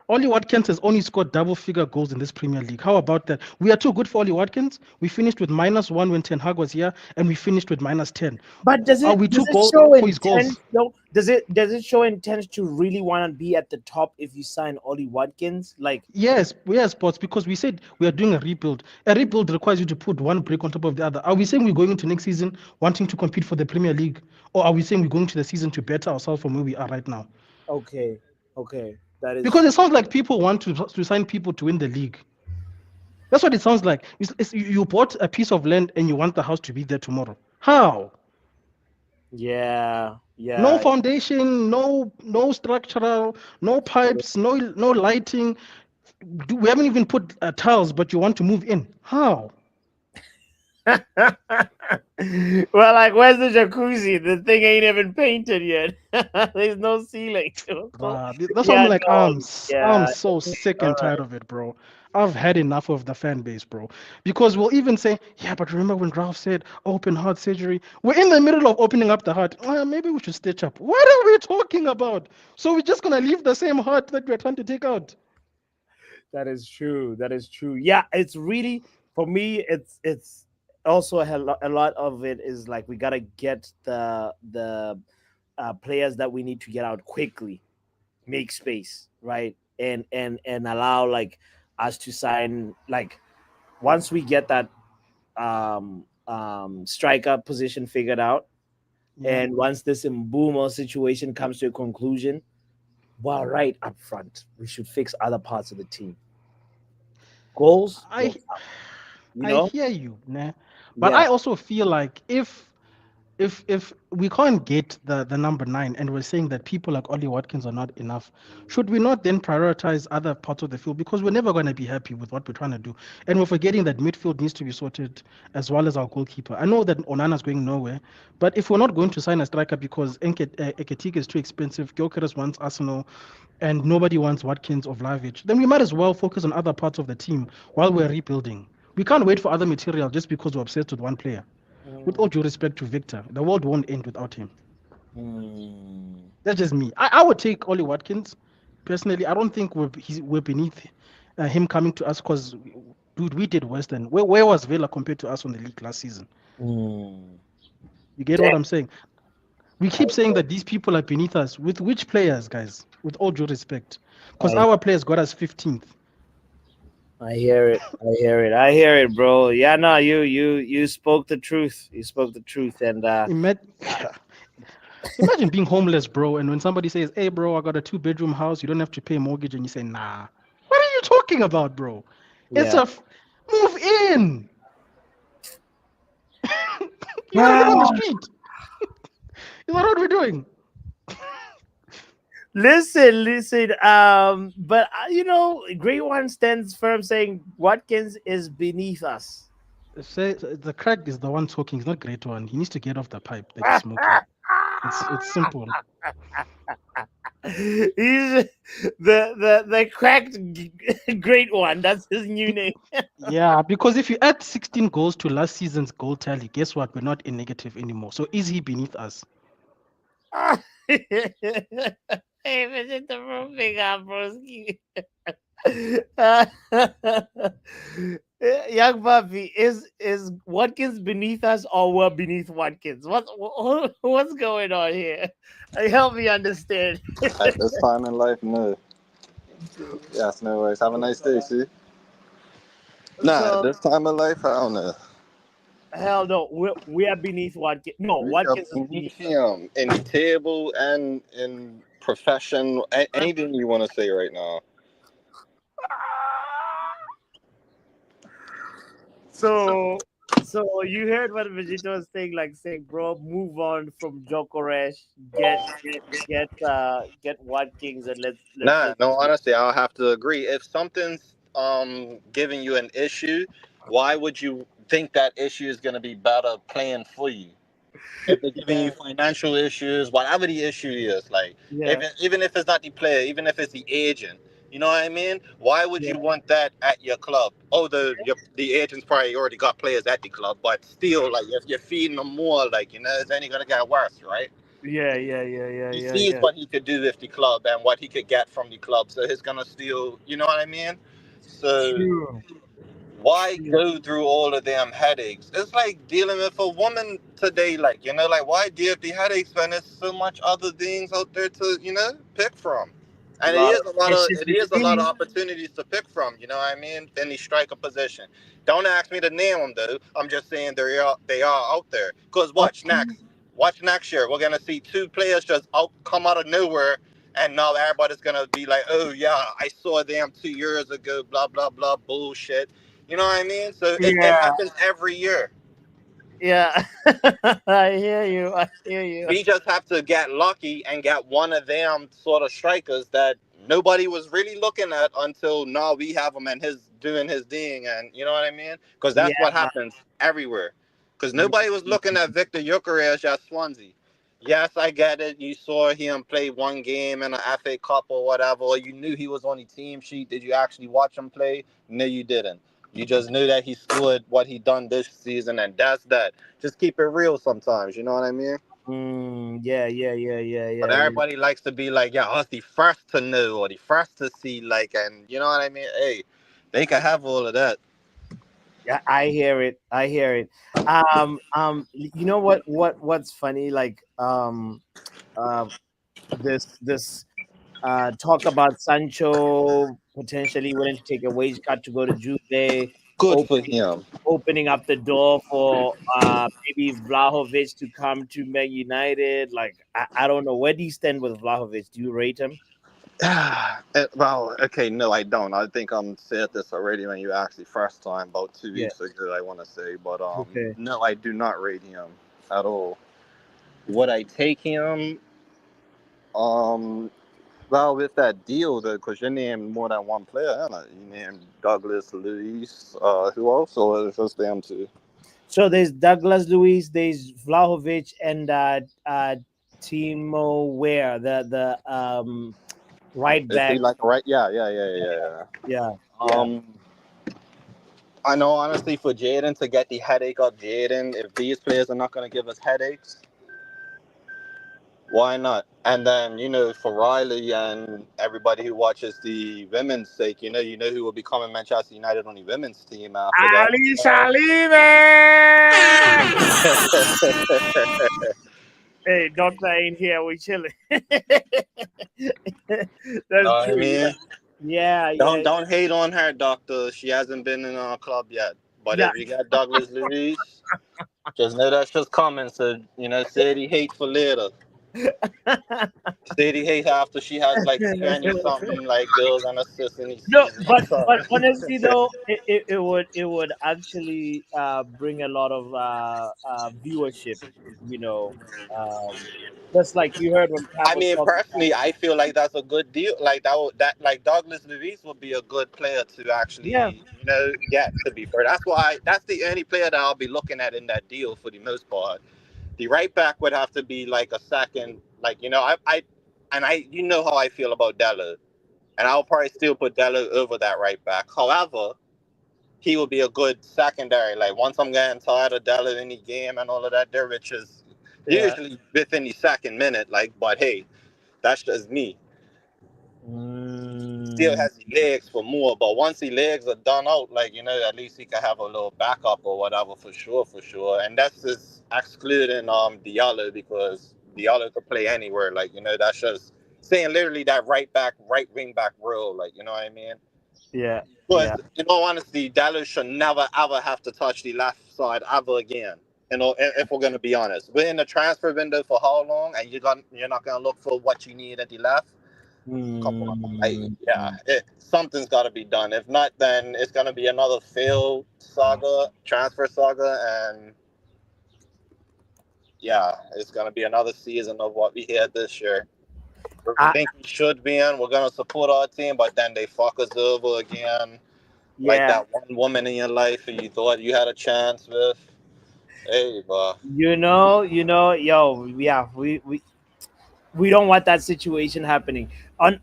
Ollie Watkins has only scored double-figure goals in this Premier League. How about that? We are too good for Ollie Watkins. We finished with -1 when Ten Hag was here, and we finished with -10. But does Are it we does too it goal show for his goals? intent? No, does it show intent to really want to be at the top if you sign Ollie Watkins? Like, Yes, Sports, because we said we are doing a rebuild. A rebuild requires you to put one brick on top of the other. Are we saying we're going into next season wanting to compete for the Premier League, or are we saying we're going to the season to better ourselves from where we are right now? okay, that is Because it sounds like people want to sign people to win the league. That's what it sounds like. You bought a piece of land and you want the house to be there tomorrow. How? yeah. No foundation, no structural, no pipes, no lighting. We haven't even put tiles, but you want to move in. How? Well, like, where's the jacuzzi? The thing ain't even painted yet. There's no ceiling. That's why I'm like, I'm yeah. so sick All and tired of it, bro. I've had enough of the fan base, bro. Because we'll even say, yeah, but remember when Ralph said open heart surgery? We're in the middle of opening up the heart. Maybe we should stitch up. What are we talking about? So we're just gonna leave the same heart that we're trying to take out. That is true. Yeah, it's really, for me, it's also a lot of it is like we gotta get the players that we need to get out quickly, make space, right, and allow like us to sign, like, once we get that striker position figured out, and once this Mbeumo situation comes to a conclusion, well, right up front, we should fix other parts of the team. Goals, I know? hear you, nah. But Yeah. I also feel like if we can't get the number 9 and we're saying that people like Ollie Watkins are not enough, should we not then prioritize other parts of the field? Because we're never going to be happy with what we're trying to do. And we're forgetting that midfield needs to be sorted as well as our goalkeeper. I know that Onana's going nowhere, but if we're not going to sign a striker because Ekitike is too expensive, Gyökeres wants Arsenal, and nobody wants Watkins or Vlahovic, then we might as well focus on other parts of the team while we're rebuilding. We can't wait for other material just because we're obsessed with one player. With all due respect to Victor, the world won't end without him. That's just me. I would take Ollie Watkins. Personally, I don't think we're beneath him coming to us because, dude, we did worse than... Where was Villa compared to us on the league last season? You get what I'm saying? We keep saying that these people are beneath us. With which players, guys? With all due respect. Because our players got us 15th. I hear it, bro. Yeah, no, you spoke the truth. And imagine being homeless, bro, and when somebody says, hey, bro, I got a 2-bedroom house, you don't have to pay a mortgage, and you say, nah. What are you talking about, bro? It's move in. You want to live on the street. Is that what we're doing? Listen. But Great One stands firm, saying Watkins is beneath us. The crack is the one talking. He's not Great One. He needs to get off the pipe that he's smoking. It's simple. He's the cracked Great One. That's his new name. Yeah, because if you add 16 goals to last season's goal tally, guess what? We're not in negative anymore. So is he beneath us? Hey, visit the roofing up, broski. Young Buffy, is Watkins beneath us or we're beneath Watkins? What's going on here? Help me understand. At this time in life, no. Yes, no worries. Have a nice day, see? At this time in life, I don't know. Hell no, we are beneath Watkins. No, Watkins is beneath him in table and in profession. Anything you want to say right now. So you heard what Vegeta was saying, bro, move on from Jokoresh, get Watkins, and let's No, honestly, I'll have to agree. If something's giving you an issue, why would you think that issue is going to be better playing for you? If they're giving you financial issues, whatever the issue is, even if it's not the player, even if it's the agent, you know what I mean? Why would you want that at your club? Oh, the agent's probably already got players at the club, but still, if you're feeding them more, it's only going to get worse, right? He sees what he could do with the club and what he could get from the club, so he's gonna still, you know what I mean? So True. why go through all of them headaches? It's like dealing with a woman today, like, you know, like why deal with the headaches when there's so much other things out there to, you know, pick from. A And lot of it fishes is a to lot of see. opportunities to pick from, you know what I mean? In the striker position. Don't ask me to name them though. I'm just saying they are out there. Cause Okay. watch next year. We're gonna see two players just come out of nowhere, and now everybody's gonna be like, oh yeah, I saw them 2 years ago, blah blah blah bullshit. You know what I mean? So it Yeah, happens every year. yeah. I hear you. I hear you. We just have to get lucky and get one of them sort of strikers that nobody was really looking at until now we have him and his doing his thing, and you know what I mean? Because Yeah. that's what happens everywhere. Because Mm, nobody was looking at Victor Gyökeres at Swansea. Yes, I get it. You saw him play one game in an FA Cup or whatever. Or you knew he was on the team sheet. Did you actually watch him play? No, you didn't. You just knew that he scored what he done this season, and that's that. Just keep it real sometimes. You know what I mean? But yeah. everybody likes to be like, yeah, I was the first to know or the first to see, like, and you know what I mean? Hey, they can have all of that. Yeah, I hear it. I hear it. You know what's funny? Like, uh, this talk about Sancho potentially willing to take a wage cut to go to Juve, Good for opening him. opening up the door for maybe Vlahovic to come to Man United. Like, I don't know. Where do you stand with Vlahovic? Do you rate him? Well, okay, no, I don't. I think I'm said this already when you asked the first time about two Yeah. weeks ago. I want to say, but Okay. no, I do not rate him at all. Would I take him? Um, well, with that deal, though, because you named more than one player, huh? You named Douglas Luiz. Who else? Or is it just them two? So there's Douglas Luiz, there's Vlahovic, and Timo Ware, the right Is he back. like right? Yeah. Yeah, yeah. Um, I know honestly for Jadon to get the headache of Jadon, if these players are not going to give us headaches, why not? And then for Riley and everybody who watches the women's sake, who will be coming Manchester United on the women's team after that. Ali Salime! Hey, doctor ain't here. We chilling. Know That's what I true. mean? Yeah, Don't yeah, don't hate on her, doctor. She hasn't been in our club yet. But yeah. if you got Douglas Luiz, just know that's just coming. So say the hate for later. Sadie Hayes after she has like 20 something like goals and assists in the No, season. but honestly though, it would actually bring a lot of viewership. You know, just like you heard when Cap I was mean, talking about. personally, I feel like that's a good deal. Like like Douglas Luiz would be a good player to Yeah. actually, get. To be fair, that's the only player that I'll be looking at in that deal for the most part. The right back would have to be like a second, like you know how I feel about Dello, and I'll probably still put Dello over that right back. However, he would be a good secondary. Like once I'm getting tired of Della in the game and all of that, there, which is Yeah. usually within the second minute. Like, but hey, that's just me. Still Mm, has the legs for more, but once the legs are done out, like at least he can have a little backup or whatever for sure, for sure. And that's just excluding Diallo because Diallo could play anywhere. Like that's just saying literally that right wing back role. Like you know what I mean? yeah. Because Yeah. in all honesty, Dallas should never ever have to touch the left side ever again. If we're gonna be honest, we're in the transfer window for how long, and you're not gonna look for what you need at the left. Come on, Mm, something's got to be done. If not, then it's gonna be another failed transfer saga, and yeah, it's gonna be another season of what we had this year. Where we I, think we should be in, we're gonna support our team, but then they fuck us over again. Like yeah. that one woman in your life who you thought you had a chance with. Hey, bro. Yo, yeah, we don't want that situation happening.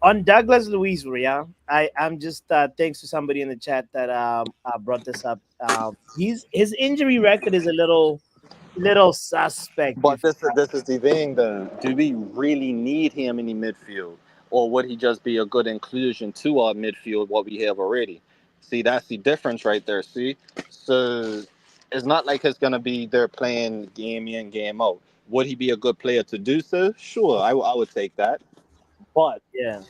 On Douglas Luiz, yeah, I'm just thanks to somebody in the chat that brought this up. His injury record is a little little suspect. But this is the thing, though. Do we really need him in the midfield, or would he just be a good inclusion to our midfield? What we have already. See, that's the difference right there. See, so it's not like it's gonna be they're playing game in, game out. Would he be a good player to do so? Sure, I would take that. But Yeah,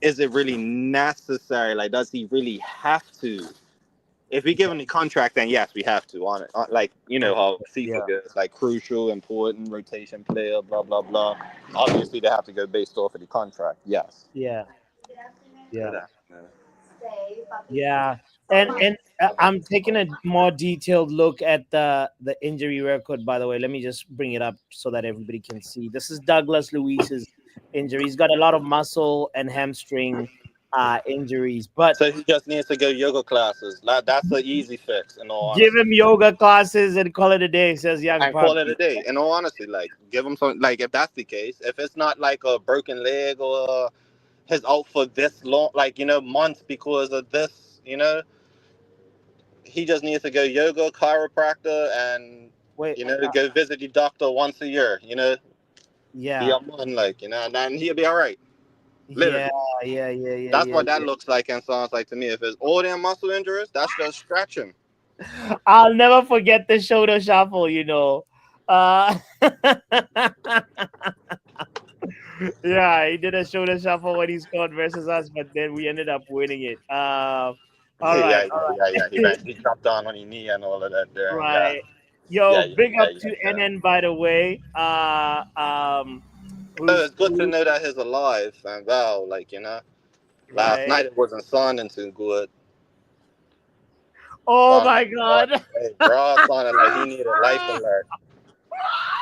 is it really necessary? Like, does he really have to? If we give him the contract, then yes, we have to on it. Like, you know how yeah, FIFA goes, like crucial, important, rotation player, blah blah blah. Obviously, they have to go based off of the contract. Yes. yeah, So yeah. that- Yeah, and I'm taking a more detailed look at the injury record. By the way, let me just bring it up so that everybody can see. This is Douglas Luiz's injury. He's got a lot of muscle and hamstring injuries, but So he just needs to go yoga classes. Like, that's an easy fix, in all give honesty. him yoga classes and call it a day. Says young And call it puppy. a day. In all honesty, like give him some. Like if that's the case, if it's not like a broken leg or his out for this long, like months because of this, he just needs to go yoga, chiropractor, and Wait, go visit the doctor once a year. Be yeah, a man, like and then he'll be all right. yeah, Literally, that's yeah. what that looks like and sounds like to me. If it's all them muscle injuries, that's just stretching. I'll never forget the shoulder shuffle. Uh, Yeah, he did a shoulder shuffle when he scored versus us, but then we ended up winning it. All right, Yeah, yeah, yeah, yeah. He dropped down on his knee and all of that there. Yeah, right. Yo, yeah, yeah, big yeah, up yeah, to yeah. NN, by the way. So Who's it's good to know that he's alive and well, like last right? night it wasn't sounding too good. Oh Sounded my like body, god! hey, bro, sounded like he needed life alert.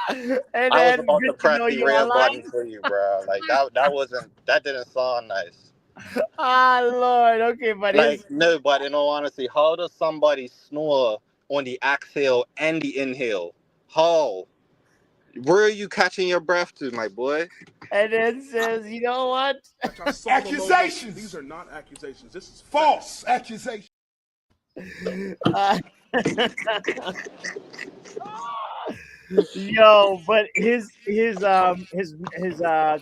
And I was then about to good to press know the you're red alive. button for you, bro. Like that didn't sound nice. Lord. Okay, but Like his no, but in all honesty, how does somebody snore on the exhale and the inhale? How? Where are you catching your breath to, my boy? and then says, you know what? Accusations. These are not accusations. This is false accusation. Uh, Yo, but his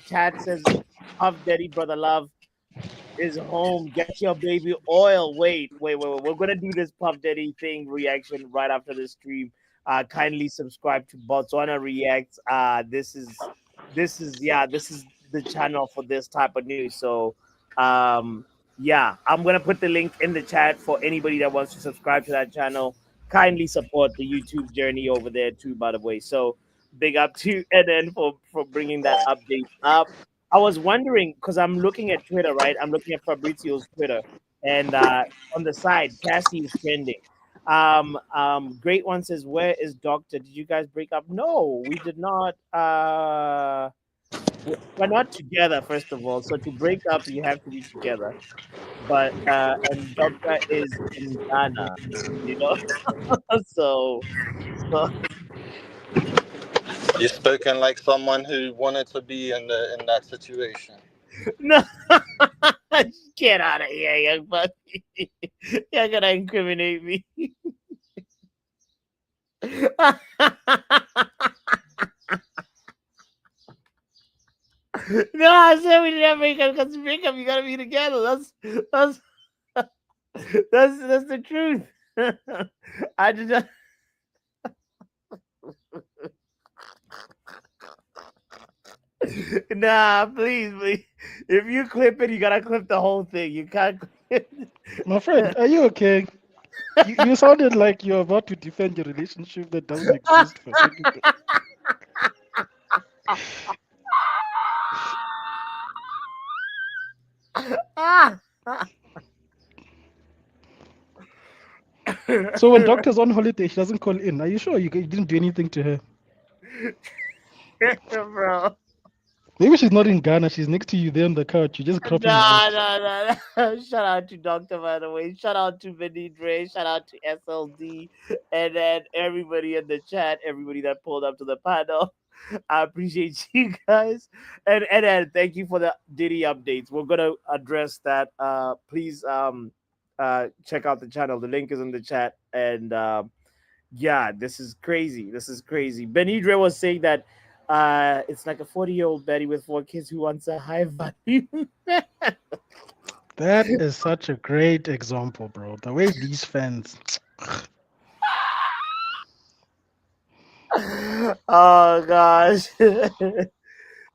chat says, Puff Daddy Brother Love is home. Get your baby oil. Wait. We're gonna do this Puff Daddy thing reaction right after the stream. Kindly subscribe to Botswana Reacts. This is the channel for this type of news. So yeah, I'm gonna put the link in the chat for anybody that wants to subscribe to that channel. Kindly support the YouTube journey over there too, by the way. So big up to Eden for bringing that update up. I was wondering because I'm looking at Twitter, right? I'm looking at Fabrizio's Twitter, and on the side, Cassie is trending. Great One says, "Where is Doctor? Did you guys break up? No, we did not. We're not together, first of all. So to break up, you have to be together. But and Doctor is in Ghana, you know. so so You're spoken like someone who wanted to be in that situation. no, get out of here, young buddy. You're gonna incriminate me. No, I said we didn't break up because break up, you gotta be together. That's that's the truth. I did not. Nah, please. If you clip it, you gotta clip the whole thing. You can't clip. My friend, are you okay? You sounded like you're about to defend your relationship that doesn't exist for a second there. So when doctor's on holiday, she doesn't call in. Are you sure you didn't do anything to her? Bro. Maybe she's not in Ghana. She's next to you there on the couch. You're just cropping her out. No. Shout out to Doctor, by the way. Shout out to Benidre. Shout out to SLD. And then everybody in the chat, everybody that pulled up to the panel. I appreciate you guys. And then thank you for the Diddy updates. We're gonna address that. Please check out the channel. The link is in the chat. And Yeah, this is crazy. This is crazy. Benidre was saying that it's like a 40-year-old Betty with 4 kids who wants a high value. That is such a great example, bro. The way these fans. Oh gosh. Trying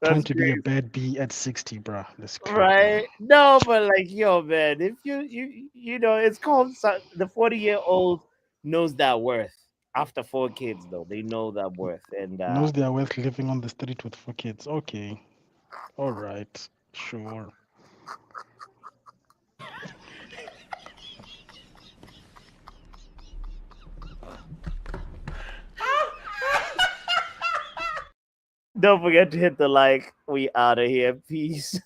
That's to be a great. bad B at 60, bro. That's crazy. Right? No, but like, yo, man, if you know, it's called the 40-year-old knows that worth. After 4 kids, though, they know that worth, and Knows they are worth living on the street with 4 kids. Okay. All right. Sure. don't forget to hit the like. We out of here. Peace.